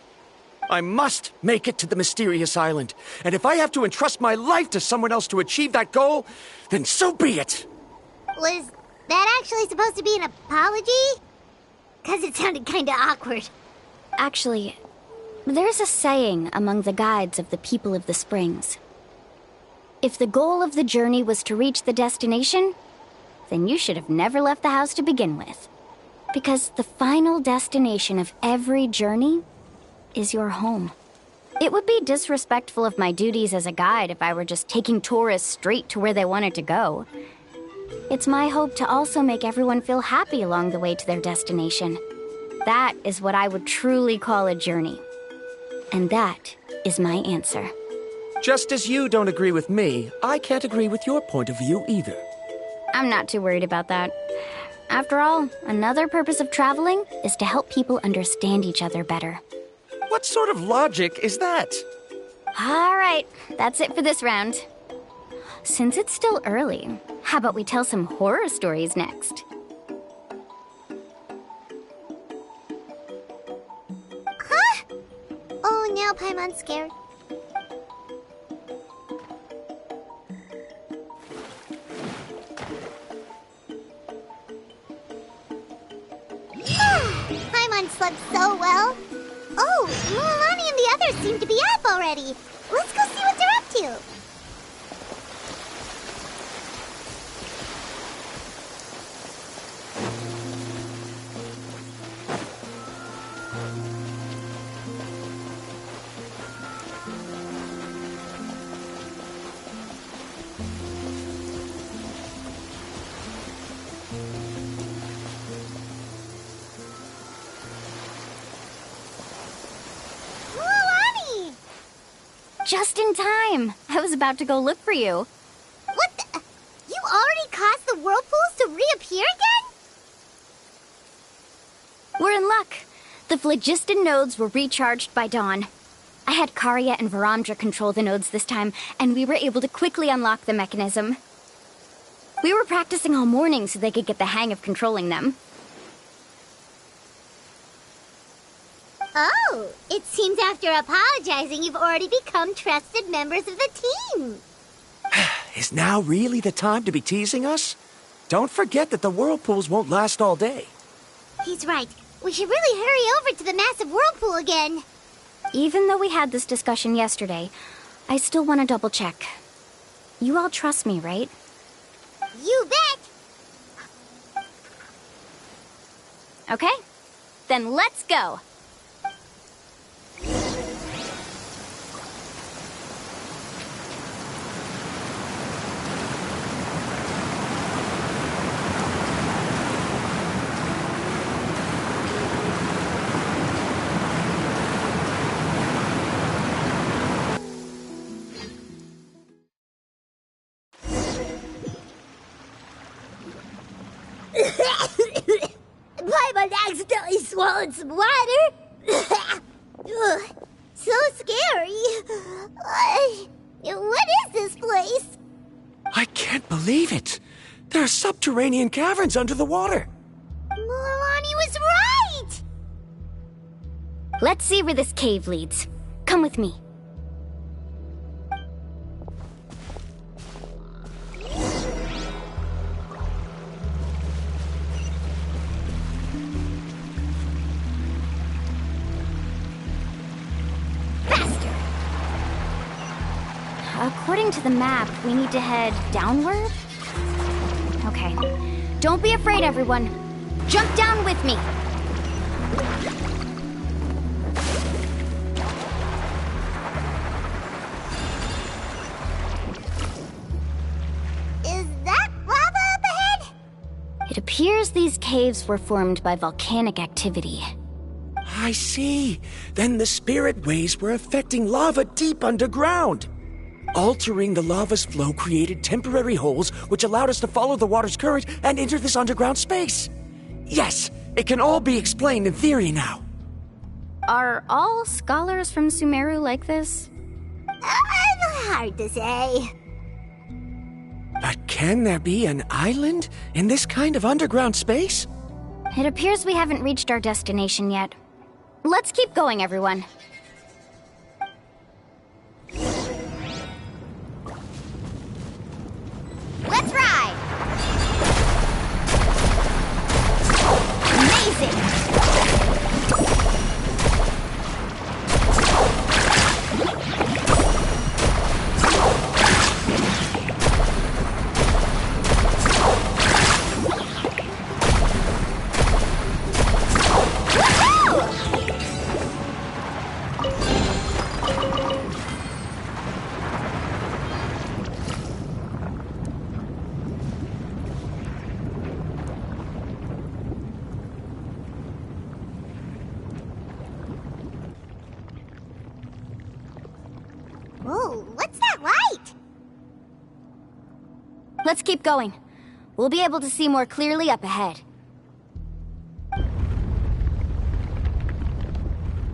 I must make it to the mysterious island, and if I have to entrust my life to someone else to achieve that goal, then so be it! Was that actually supposed to be an apology? 'Cause it sounded kinda awkward. Actually, there's a saying among the guides of the people of the Springs. If the goal of the journey was to reach the destination, then you should have never left the house to begin with. Because the final destination of every journey is your home. It would be disrespectful of my duties as a guide if I were just taking tourists straight to where they wanted to go. It's my hope to also make everyone feel happy along the way to their destination. That is what I would truly call a journey. And that is my answer. Just as you don't agree with me, I can't agree with your point of view either. I'm not too worried about that. After all, another purpose of traveling is to help people understand each other better. What sort of logic is that? All right, that's it for this round. Since it's still early, how about we tell some horror stories next? Huh? Oh, now Paimon's scared. Paimon slept so well. Oh, Mulan and the others seem to be up already. Let's go see what they're up to. Just in time. I was about to go look for you. What the? You already caused the whirlpools to reappear again? We're in luck. The phlogiston nodes were recharged by dawn. I had Karya and Varamdra control the nodes this time, and we were able to quickly unlock the mechanism. We were practicing all morning so they could get the hang of controlling them. Oh, it seems after apologizing, you've already become trusted members of the team. Is now really the time to be teasing us? Don't forget that the whirlpools won't last all day. He's right. We should really hurry over to the massive whirlpool again. Even though we had this discussion yesterday, I still want to double check. You all trust me, right? You bet! Okay, then let's go. Paimon accidentally swallowed some water. So scary. What is this place? I can't believe it. There are subterranean caverns under the water. Milani was right! Let's see where this cave leads. Come with me. According to the map, we need to head downward? Okay. Don't be afraid, everyone. Jump down with me. Is that lava up ahead? It appears these caves were formed by volcanic activity. I see. Then the spirit waves were affecting lava deep underground. Altering the lava's flow created temporary holes which allowed us to follow the water's current and enter this underground space. Yes, it can all be explained in theory now. Are all scholars from Sumeru like this? Hard to say. But can there be an island in this kind of underground space? It appears we haven't reached our destination yet. Let's keep going, everyone. Let's ride! Amazing! Let's keep going. We'll be able to see more clearly up ahead.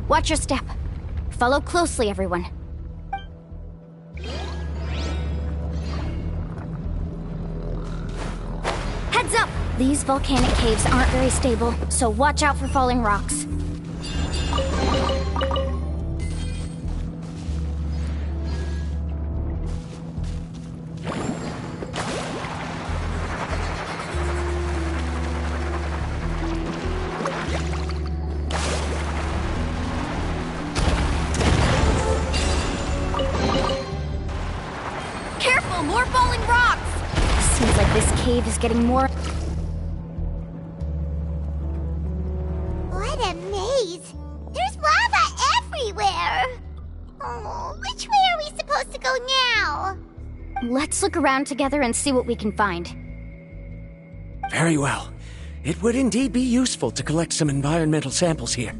Watch your step. Follow closely, everyone. Heads up! These volcanic caves aren't very stable, so watch out for falling rocks. Careful, more falling rocks! Seems like this cave is getting more... What a maze! There's lava everywhere! Oh, which way are we supposed to go now? Let's look around together and see what we can find. Very well. It would indeed be useful to collect some environmental samples here.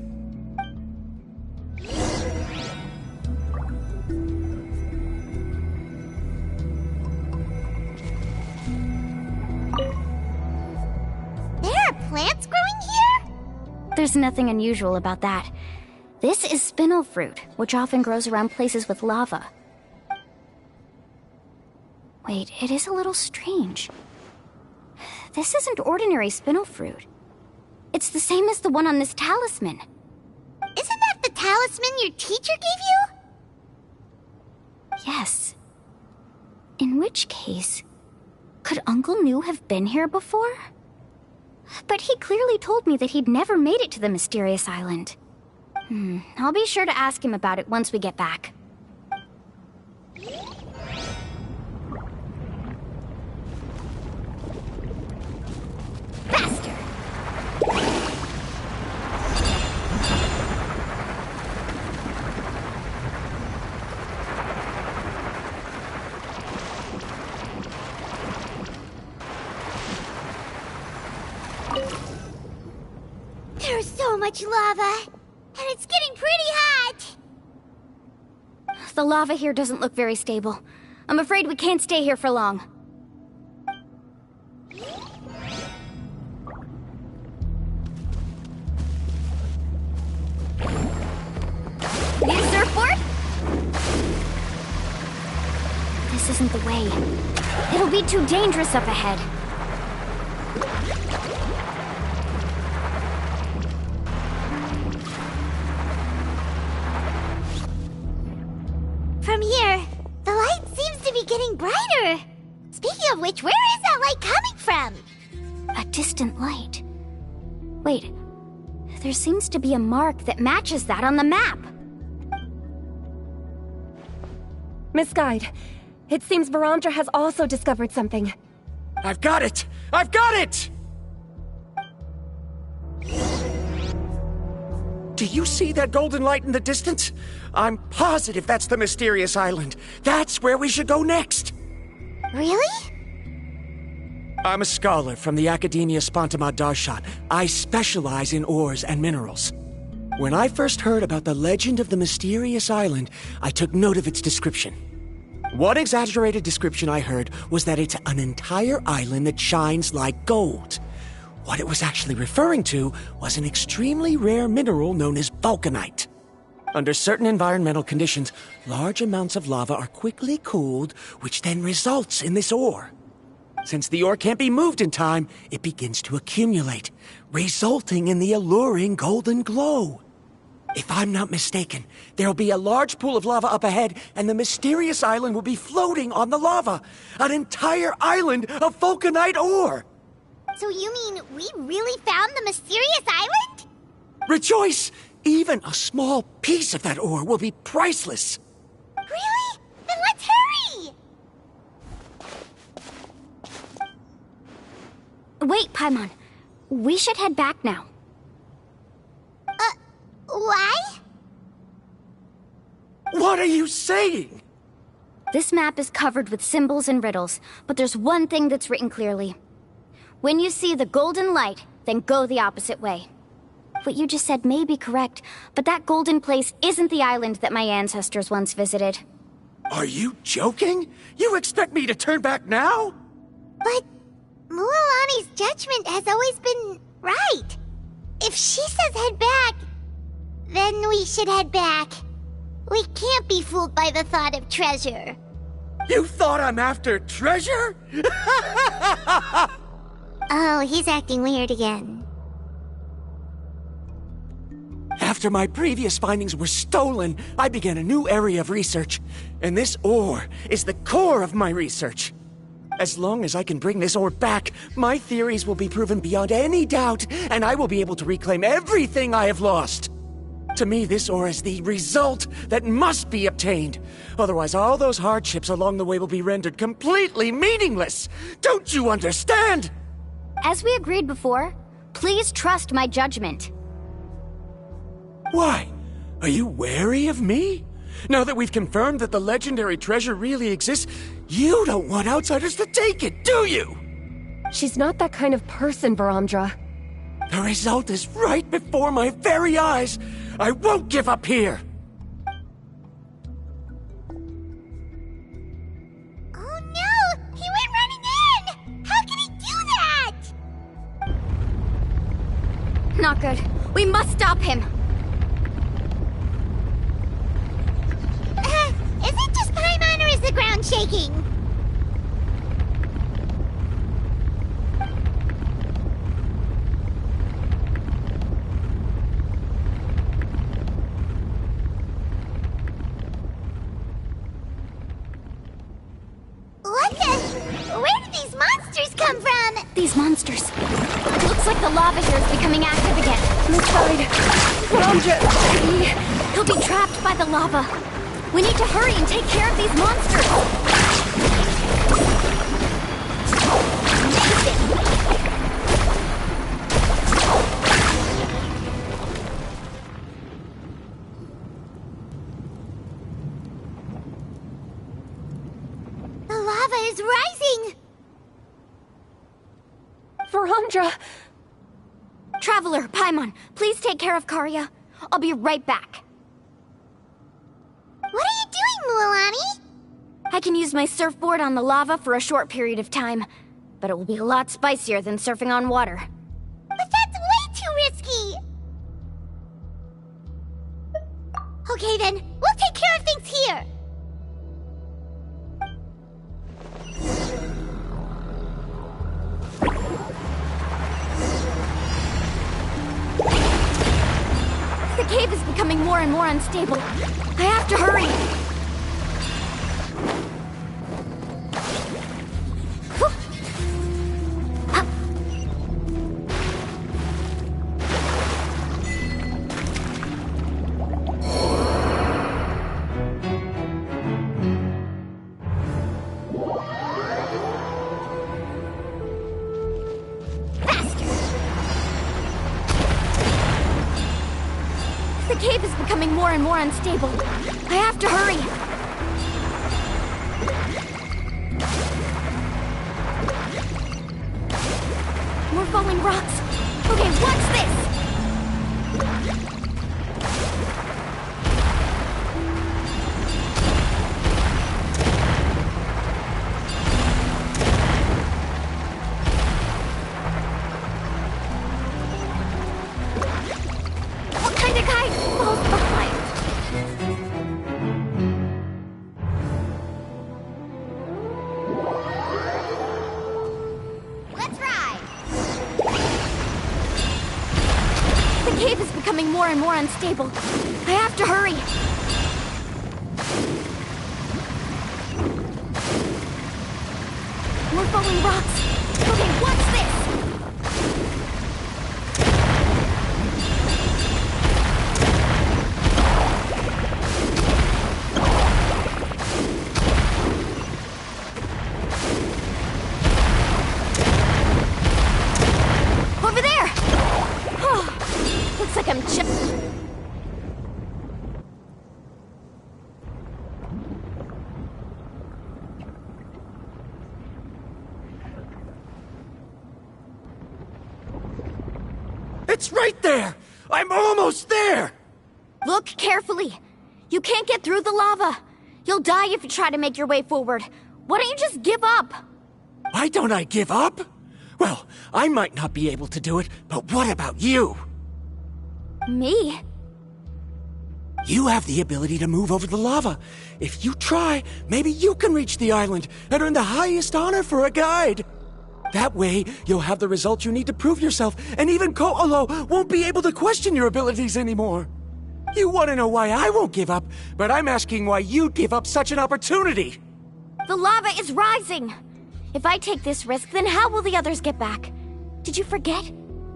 There are plants growing here? There's nothing unusual about that. This is spinel fruit, which often grows around places with lava. Wait, it is a little strange. This isn't ordinary spinel fruit. It's the same as the one on this talisman. Isn't that the talisman your teacher gave you? Yes. In which case, could Uncle New have been here before? But he clearly told me that he'd never made it to the mysterious island. I'll be sure to ask him about it once we get back. Faster! There's so much lava, and it's getting pretty hot. The lava here doesn't look very stable. I'm afraid we can't stay here for long. Need a surfboard? This isn't the way. It'll be too dangerous up ahead. From here, the light seems to be getting brighter. Speaking of which, where is that light coming from? A distant light. Wait, there seems to be a mark that matches that on the map. Miss Guide, it seems Verandra has also discovered something. I've got it! I've got it! Do you see that golden light in the distance? I'm positive that's the mysterious island. That's where we should go next. Really? I'm a scholar from the Academia Spontamad Darshan. I specialize in ores and minerals. When I first heard about the legend of the mysterious island, I took note of its description. One exaggerated description I heard was that it's an entire island that shines like gold. What it was actually referring to was an extremely rare mineral known as vulcanite. Under certain environmental conditions, large amounts of lava are quickly cooled, which then results in this ore. Since the ore can't be moved in time, it begins to accumulate, resulting in the alluring golden glow. If I'm not mistaken, there'll be a large pool of lava up ahead, and the mysterious island will be floating on the lava. An entire island of vulcanite ore! So you mean we really found the mysterious island? Rejoice! Even a small piece of that ore will be priceless. Really? Then let's hurry! Wait, Paimon. We should head back now. Why? What are you saying? This map is covered with symbols and riddles, but there's one thing that's written clearly. When you see the golden light, then go the opposite way. What you just said may be correct, but that golden place isn't the island that my ancestors once visited. Are you joking? You expect me to turn back now? But Mualani's judgment has always been right. If she says head back, then we should head back. We can't be fooled by the thought of treasure. You thought I'm after treasure? Oh, he's acting weird again. After my previous findings were stolen, I began a new area of research. And this ore is the core of my research. As long as I can bring this ore back, my theories will be proven beyond any doubt, and I will be able to reclaim everything I have lost. To me, this ore is the result that must be obtained. Otherwise, all those hardships along the way will be rendered completely meaningless. Don't you understand? As we agreed before, please trust my judgment. Why? Are you wary of me? Now that we've confirmed that the legendary treasure really exists, you don't want outsiders to take it, do you? She's not that kind of person, Varamdra. The result is right before my very eyes. I won't give up here! Oh no! He went running in! How can he do that? Not good. We must stop him. Is it just Paimon or is the ground shaking? What the? Where did these monsters come from? These monsters. It looks like the lava here is becoming active again. This side. Varamdra, He'll be trapped by the lava. We need to hurry and take care of these monsters. The lava is rising! Varamdra! Traveler, Paimon, please take care of Karya. I'll be right back. What are you doing, Mualani? I can use my surfboard on the lava for a short period of time, but it will be a lot spicier than surfing on water. But that's way too risky! Okay then, we'll take care of things here! The cave is becoming more and more unstable. I have to hurry! The cave is becoming more and more unstable. I have to hurry! More falling rocks. Okay, watch this! What kind of guy falls behind? Let's ride! The cave is becoming more and more unstable. I have to hurry! More falling rocks. Okay, watch this! Over there! Oh, looks like I'm It's right there! I'm almost there! Look carefully. You can't get through the lava. You'll die if you try to make your way forward. Why don't you just give up? Why don't I give up? Well, I might not be able to do it, but what about you? Me? You have the ability to move over the lava. If you try, maybe you can reach the island and earn the highest honor for a guide. That way, you'll have the results you need to prove yourself, and even Ko'olo won't be able to question your abilities anymore. You want to know why I won't give up, but I'm asking why you'd give up such an opportunity. The lava is rising! If I take this risk, then how will the others get back? Did you forget?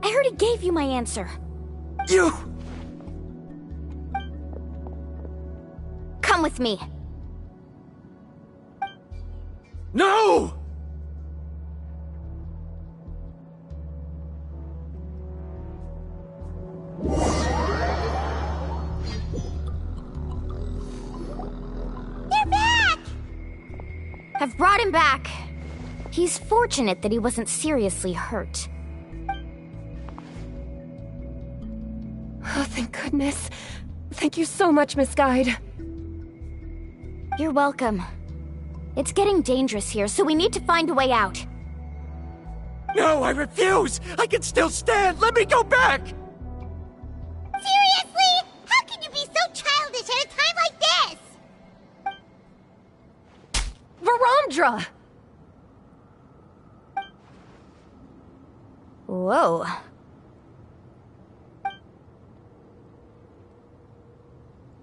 I already gave you my answer. You... Come with me. No! They're back! I've brought him back. He's fortunate that he wasn't seriously hurt. Oh, thank goodness. Thank you so much, Miss Guide. You're welcome. It's getting dangerous here, so we need to find a way out. No, I refuse! I can still stand! Let me go back! Seriously? How can you be so childish at a time like this? Varamdra! Whoa.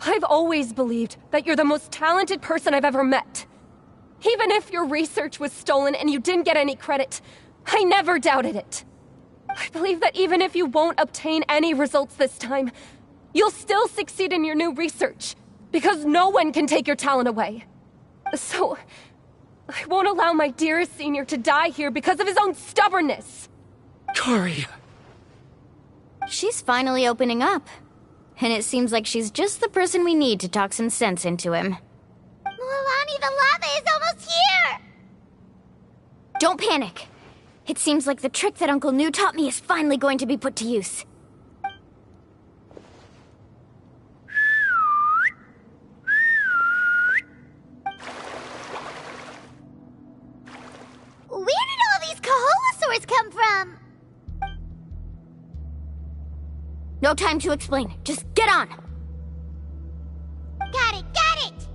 I've always believed that you're the most talented person I've ever met. Even if your research was stolen and you didn't get any credit, I never doubted it. I believe that even if you won't obtain any results this time, you'll still succeed in your new research, because no one can take your talent away. So, I won't allow my dearest senior to die here because of his own stubbornness. Kari. She's finally opening up. And it seems like she's just the person we need to talk some sense into him. Milani, the lava is almost here! Don't panic. It seems like the trick that Uncle New taught me is finally going to be put to use. Where did all these Kaholosaurs come from? No time to explain. Just get on! Got it, got it!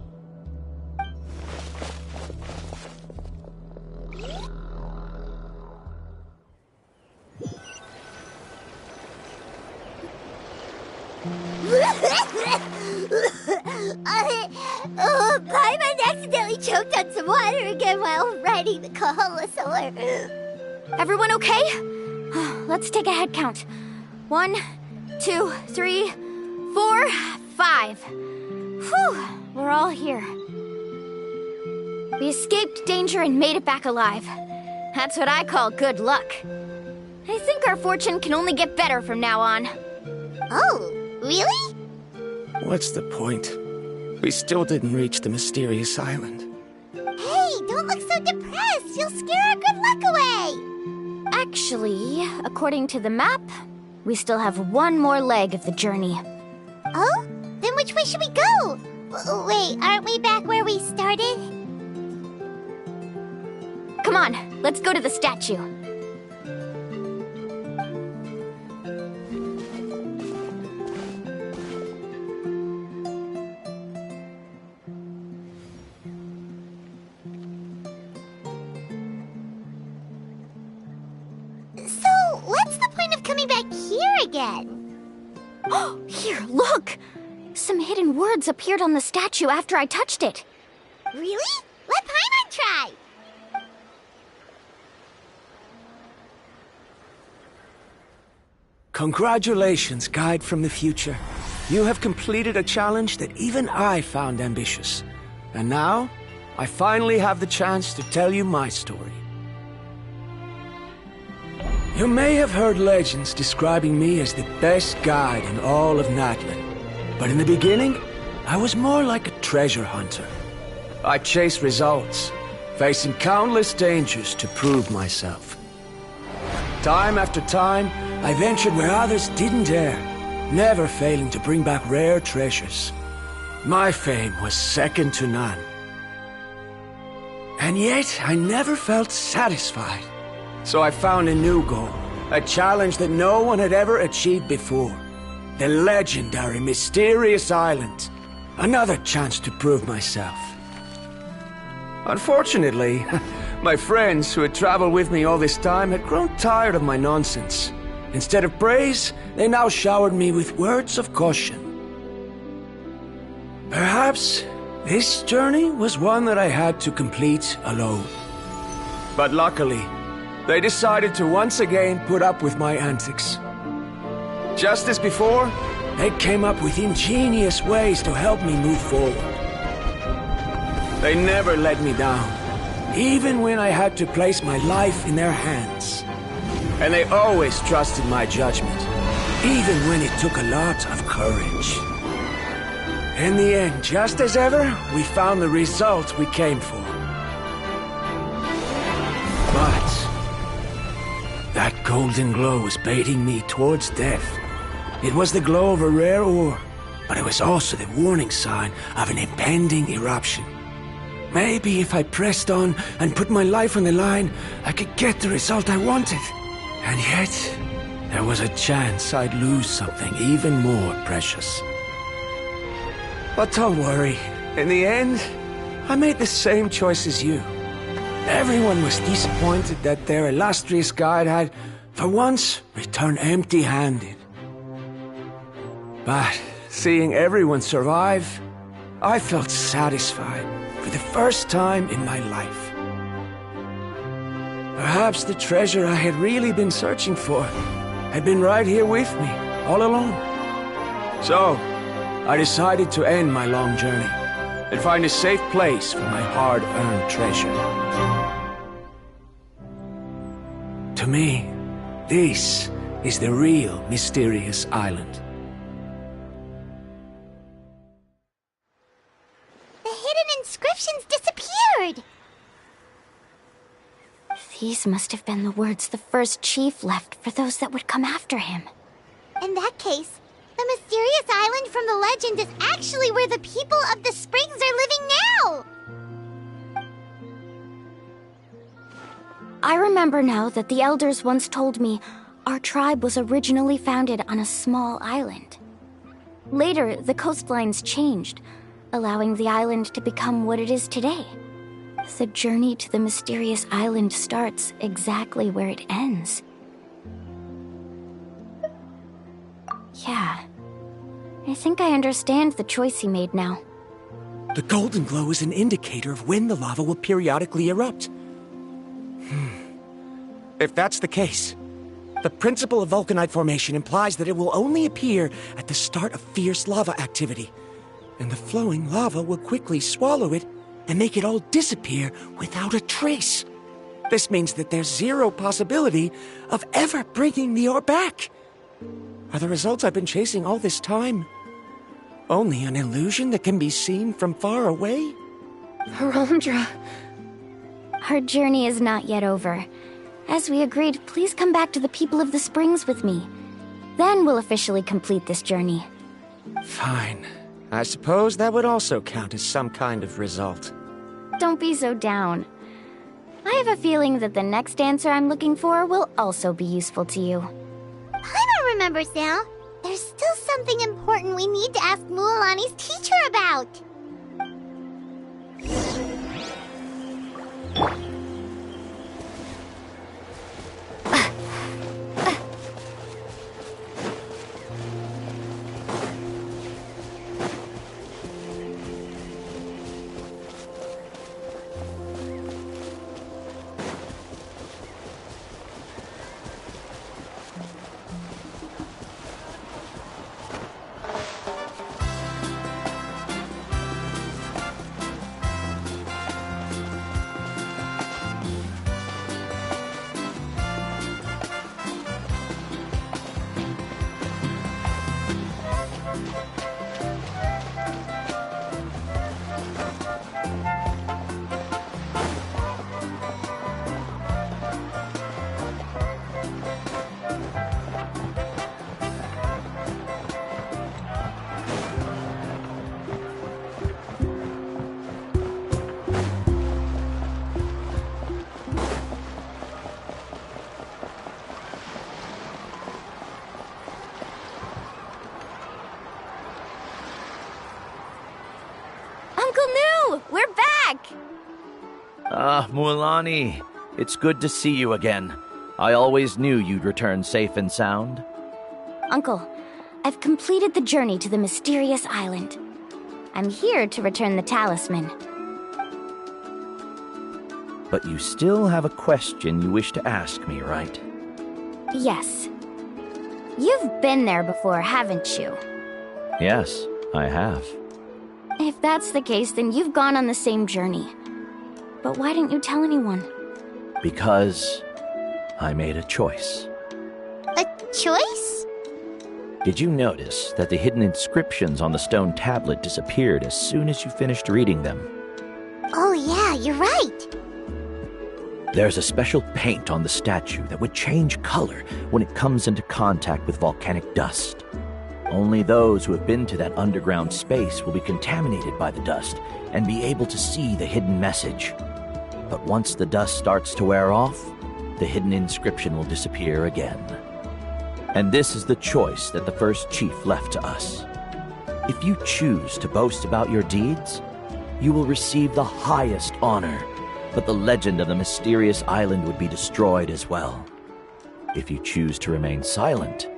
Paimon accidentally choked on some water again while riding the Kaholosaur. Everyone okay? Let's take a head count. 1, 2, 3, 4, 5. Whew, we're all here. We escaped danger and made it back alive. That's what I call good luck. I think our fortune can only get better from now on. Oh, really? What's the point? We still didn't reach the mysterious island. Hey, don't look so depressed. You'll scare our good luck away. Actually, according to the map, we still have one more leg of the journey. Oh? Then which way should we go? Wait, aren't we back where we started? Come on, let's go to the statue. So, what's the point of coming back here again? Oh, here, look! Some hidden words appeared on the statue after I touched it. Really? Let Paimon try! Congratulations, Guide from the Future. You have completed a challenge that even I found ambitious. And now, I finally have the chance to tell you my story. You may have heard legends describing me as the best guide in all of Natlan. But in the beginning, I was more like a treasure hunter. I chased results, facing countless dangers to prove myself. Time after time, I ventured where others didn't dare, never failing to bring back rare treasures. My fame was second to none. And yet, I never felt satisfied. So I found a new goal, a challenge that no one had ever achieved before. The legendary Mysterious Island. Another chance to prove myself. Unfortunately, my friends who had traveled with me all this time had grown tired of my nonsense. Instead of praise, they now showered me with words of caution. Perhaps this journey was one that I had to complete alone. But luckily, they decided to once again put up with my antics. Just as before, they came up with ingenious ways to help me move forward. They never let me down, even when I had to place my life in their hands. And they always trusted my judgment, even when it took a lot of courage. In the end, just as ever, we found the result we came for. But that golden glow was baiting me towards death. It was the glow of a rare ore, but it was also the warning sign of an impending eruption. Maybe if I pressed on and put my life on the line, I could get the result I wanted. And yet, there was a chance I'd lose something even more precious. But don't worry. In the end, I made the same choice as you. Everyone was disappointed that their illustrious guide had, for once, returned empty-handed. But seeing everyone survive, I felt satisfied for the first time in my life. Perhaps the treasure I had really been searching for had been right here with me, all along. So, I decided to end my long journey and find a safe place for my hard-earned treasure. To me, this is the real Mysterious Island. The hidden inscriptions disappeared! These must have been the words the first chief left for those that would come after him. In that case, the mysterious island from the legend is actually where the people of the springs are living now! I remember now that the elders once told me our tribe was originally founded on a small island. Later, the coastlines changed, allowing the island to become what it is today. The journey to the mysterious island starts exactly where it ends. Yeah. I think I understand the choice he made now. The golden glow is an indicator of when the lava will periodically erupt. If that's the case, the principle of vulcanite formation implies that it will only appear at the start of fierce lava activity, and the flowing lava will quickly swallow it and make it all disappear without a trace. This means that there's zero possibility of ever bringing the ore back. Are the results I've been chasing all this time only an illusion that can be seen from far away? Harondra. Our journey is not yet over. As we agreed, please come back to the people of the springs with me. Then we'll officially complete this journey. Fine. I suppose that would also count as some kind of result. Don't be so down. I have a feeling that the next answer I'm looking for will also be useful to you. Paimon remembers now. There's still something important we need to ask Mualani's teacher about. back! Mualani, it's good to see you again. I always knew you'd return safe and sound. Uncle, I've completed the journey to the mysterious island. I'm here to return the talisman. But you still have a question you wish to ask me, right? Yes. You've been there before, haven't you? Yes, I have. If that's the case, then you've gone on the same journey. But why didn't you tell anyone? Because I made a choice. A choice? Did you notice that the hidden inscriptions on the stone tablet disappeared as soon as you finished reading them? Oh yeah, you're right. There's a special paint on the statue that would change color when it comes into contact with volcanic dust. Only those who have been to that underground space will be contaminated by the dust and be able to see the hidden message. But once the dust starts to wear off, the hidden inscription will disappear again. And this is the choice that the first chief left to us. If you choose to boast about your deeds, you will receive the highest honor, but the legend of the mysterious island would be destroyed as well. If you choose to remain silent,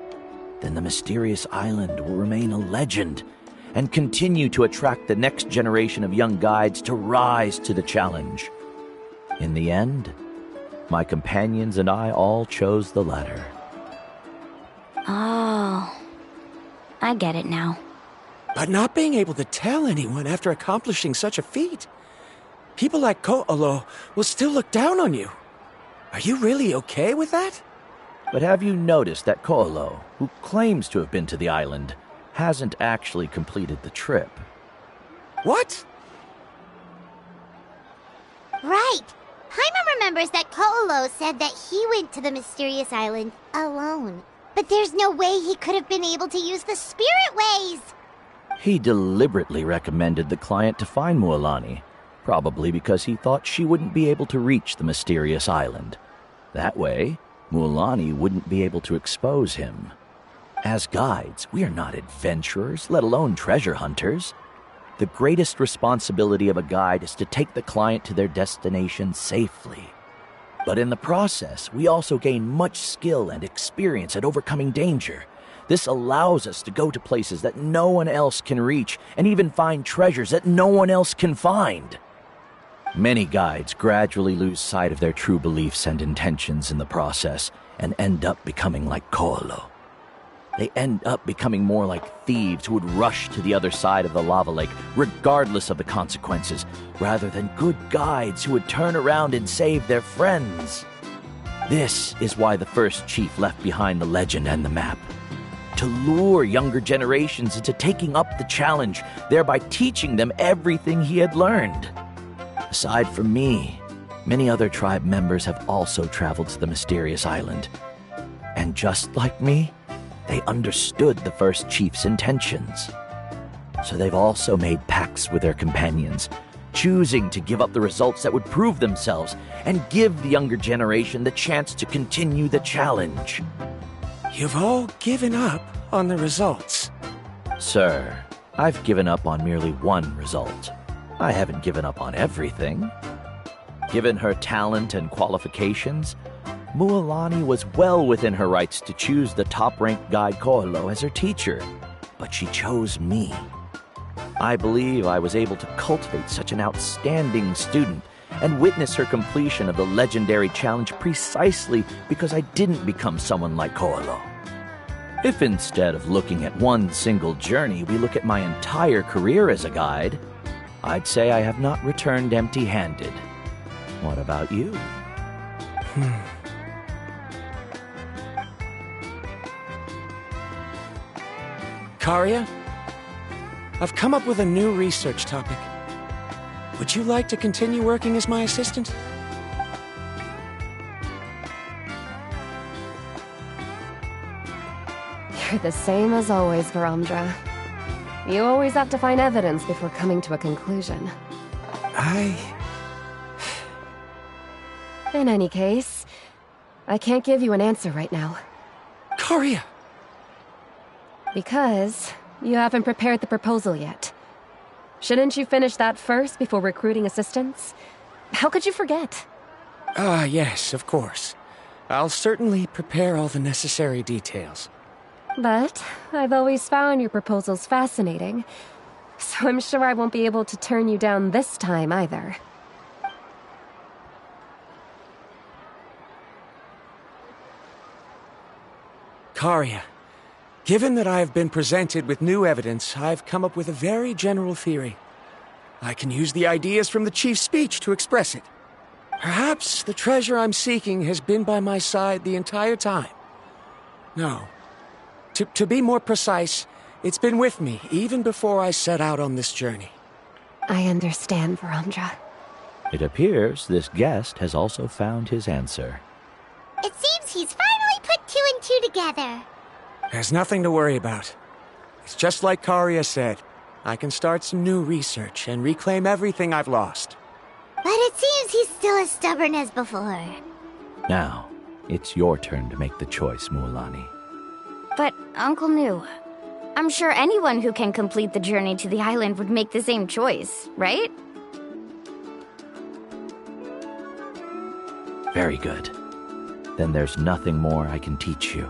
then the mysterious island will remain a legend and continue to attract the next generation of young guides to rise to the challenge. In the end, my companions and I all chose the latter. Oh, I get it now. But not being able to tell anyone after accomplishing such a feat. People like Ko'olo will still look down on you. Are you really okay with that? But have you noticed that Ko'olo, who claims to have been to the island, hasn't actually completed the trip? What? Right. Paimon remembers that Ko'olo said that he went to the mysterious island alone. But there's no way he could have been able to use the spirit ways! He deliberately recommended the client to find Mualani, probably because he thought she wouldn't be able to reach the mysterious island. That way, Mualani wouldn't be able to expose him. As guides, we are not adventurers, let alone treasure hunters. The greatest responsibility of a guide is to take the client to their destination safely. But in the process, we also gain much skill and experience at overcoming danger. This allows us to go to places that no one else can reach, and even find treasures that no one else can find. Many guides gradually lose sight of their true beliefs and intentions in the process, and end up becoming like Ko'olo. They end up becoming more like thieves who would rush to the other side of the lava lake, regardless of the consequences, rather than good guides who would turn around and save their friends. This is why the first chief left behind the legend and the map. To lure younger generations into taking up the challenge, thereby teaching them everything he had learned. Aside from me, many other tribe members have also traveled to the mysterious island. And just like me, they understood the first chief's intentions. So they've also made pacts with their companions, choosing to give up the results that would prove themselves and give the younger generation the chance to continue the challenge. You've all given up on the results. Sir, I've given up on merely one result. I haven't given up on everything. Given her talent and qualifications, Mualani was well within her rights to choose the top-ranked guide Ko'olo as her teacher, but she chose me. I believe I was able to cultivate such an outstanding student and witness her completion of the legendary challenge precisely because I didn't become someone like Ko'olo. If instead of looking at one single journey, we look at my entire career as a guide, I'd say I have not returned empty-handed. What about you? Karia, I've come up with a new research topic. Would you like to continue working as my assistant? You're the same as always, Varamdra. You always have to find evidence before coming to a conclusion. In any case, I can't give you an answer right now. Karia! Because you haven't prepared the proposal yet. Shouldn't you finish that first before recruiting assistants? How could you forget? Ah, yes, of course. I'll certainly prepare all the necessary details. But I've always found your proposals fascinating, so I'm sure I won't be able to turn you down this time either. Karia, given that I have been presented with new evidence, I've come up with a very general theory. I can use the ideas from the Chief's speech to express it. Perhaps the treasure I'm seeking has been by my side the entire time. No. To be more precise, it's been with me even before I set out on this journey. I understand, Verandra. It appears this guest has also found his answer. It seems he's finally put 2 and 2 together. There's nothing to worry about. It's just like Karia said. I can start some new research and reclaim everything I've lost. But it seems he's still as stubborn as before. Now, it's your turn to make the choice, Mualani. But, Uncle Nu, I'm sure anyone who can complete the journey to the island would make the same choice, right? Very good. Then there's nothing more I can teach you.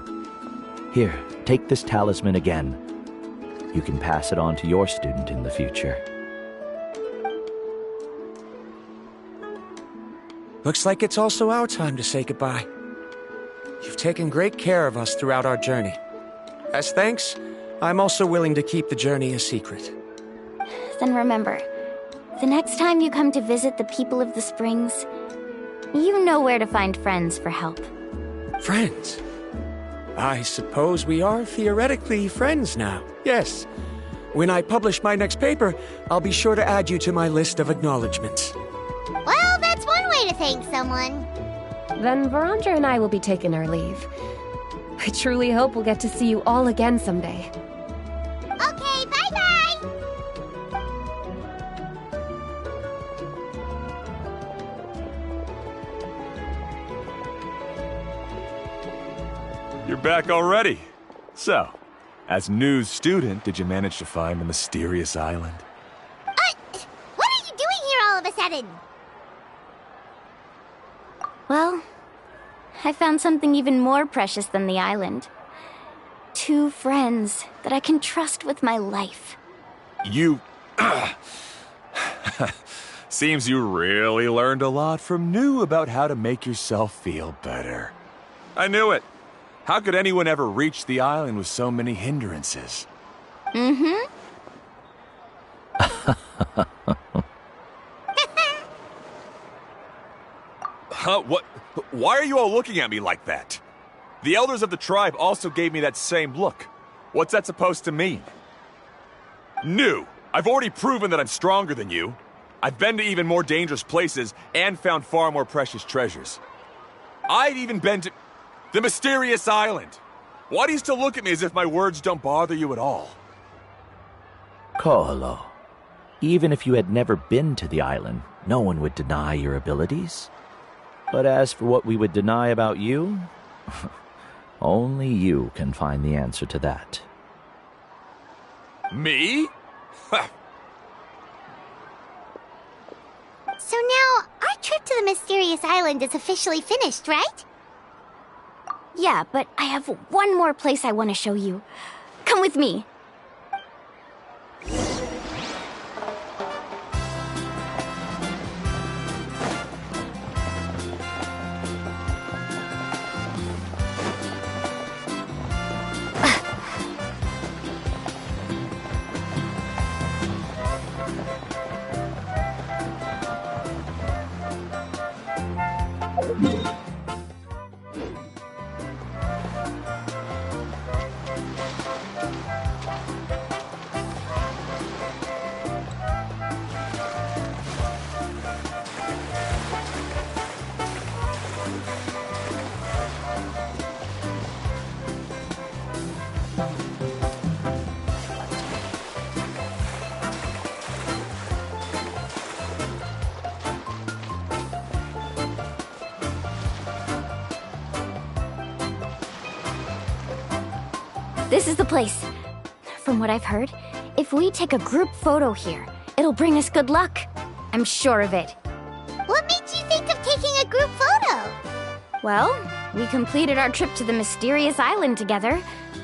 Here, take this talisman again. You can pass it on to your student in the future. Looks like it's also our time to say goodbye. You've taken great care of us throughout our journey. As thanks, I'm also willing to keep the journey a secret. Then remember, the next time you come to visit the people of the Springs, you know where to find friends for help. Friends? I suppose we are theoretically friends now, yes. When I publish my next paper, I'll be sure to add you to my list of acknowledgements. Well, that's one way to thank someone. Then Verandra and I will be taking our leave. I truly hope we'll get to see you all again someday. Okay, bye-bye! You're back already. So, as news student, did you manage to find the mysterious island? What are you doing here all of a sudden? Well, I found something even more precious than the island. 2 friends that I can trust with my life. You... Seems you really learned a lot from New about how to make yourself feel better. I knew it. How could anyone ever reach the island with so many hindrances? Mm-hmm. Huh? What? Why are you all looking at me like that? The elders of the tribe also gave me that same look. What's that supposed to mean? New! I've already proven that I'm stronger than you. I've been to even more dangerous places and found far more precious treasures. I've even been to the mysterious island. Why do you still look at me as if my words don't bother you at all? Koalo, even if you had never been to the island, no one would deny your abilities. But as for what we would deny about you, only you can find the answer to that. Me? So now, our trip to the mysterious island is officially finished, right? Yeah, but I have one more place I want to show you. Come with me. This is the place. From what I've heard, if we take a group photo here, It'll bring us good luck. I'm sure of it. What made you think of taking a group photo? Well, we completed our trip to the mysterious island together,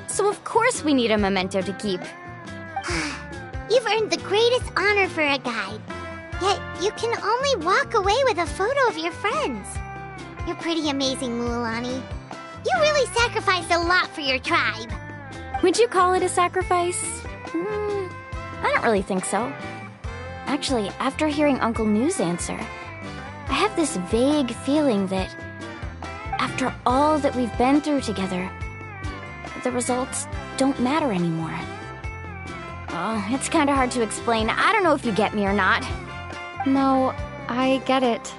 so of course we need a memento to keep. You've earned the greatest honor for a guide. Yet, you can only walk away with a photo of your friends. You're pretty amazing, Mualani. You really sacrificed a lot for your tribe. Would you call it a sacrifice? I don't really think so. Actually, after hearing Uncle New's answer, I have this vague feeling that after all that we've been through together, the results don't matter anymore. Oh, it's kind of hard to explain. I don't know if you get me or not. No, I get it.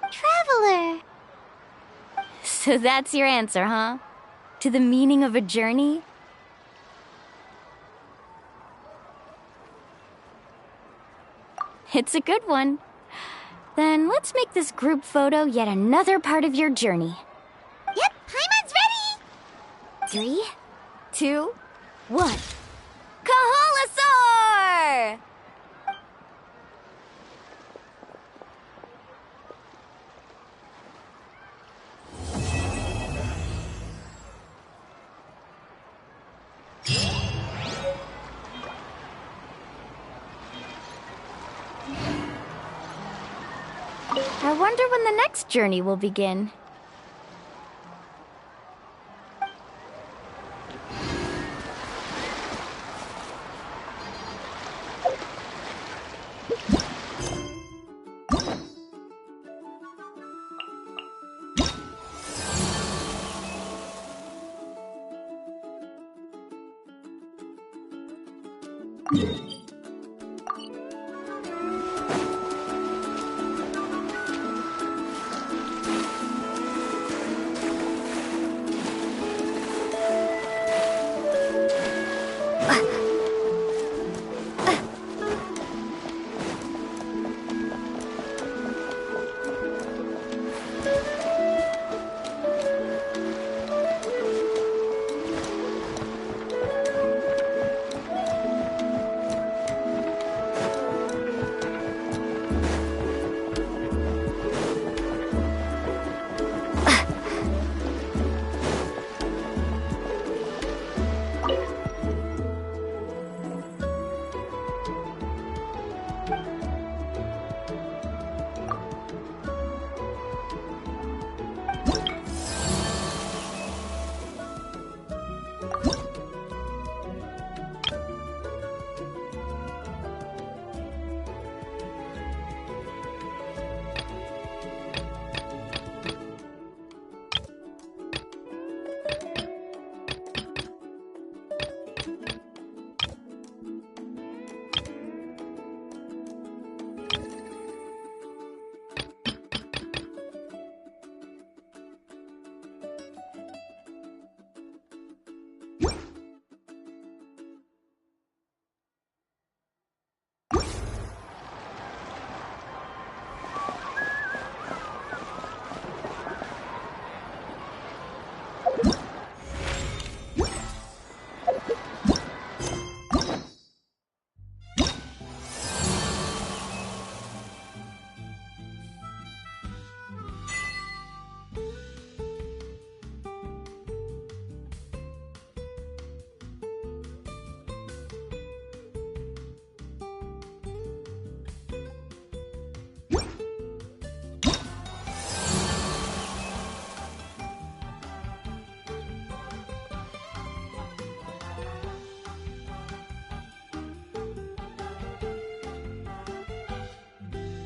Traveler! So that's your answer, huh? To the meaning of a journey? It's a good one. Then let's make this group photo yet another part of your journey. Yep, Paimon's ready! 3, 2, 1. Kaholasaur! I wonder when the next journey will begin. Yeah.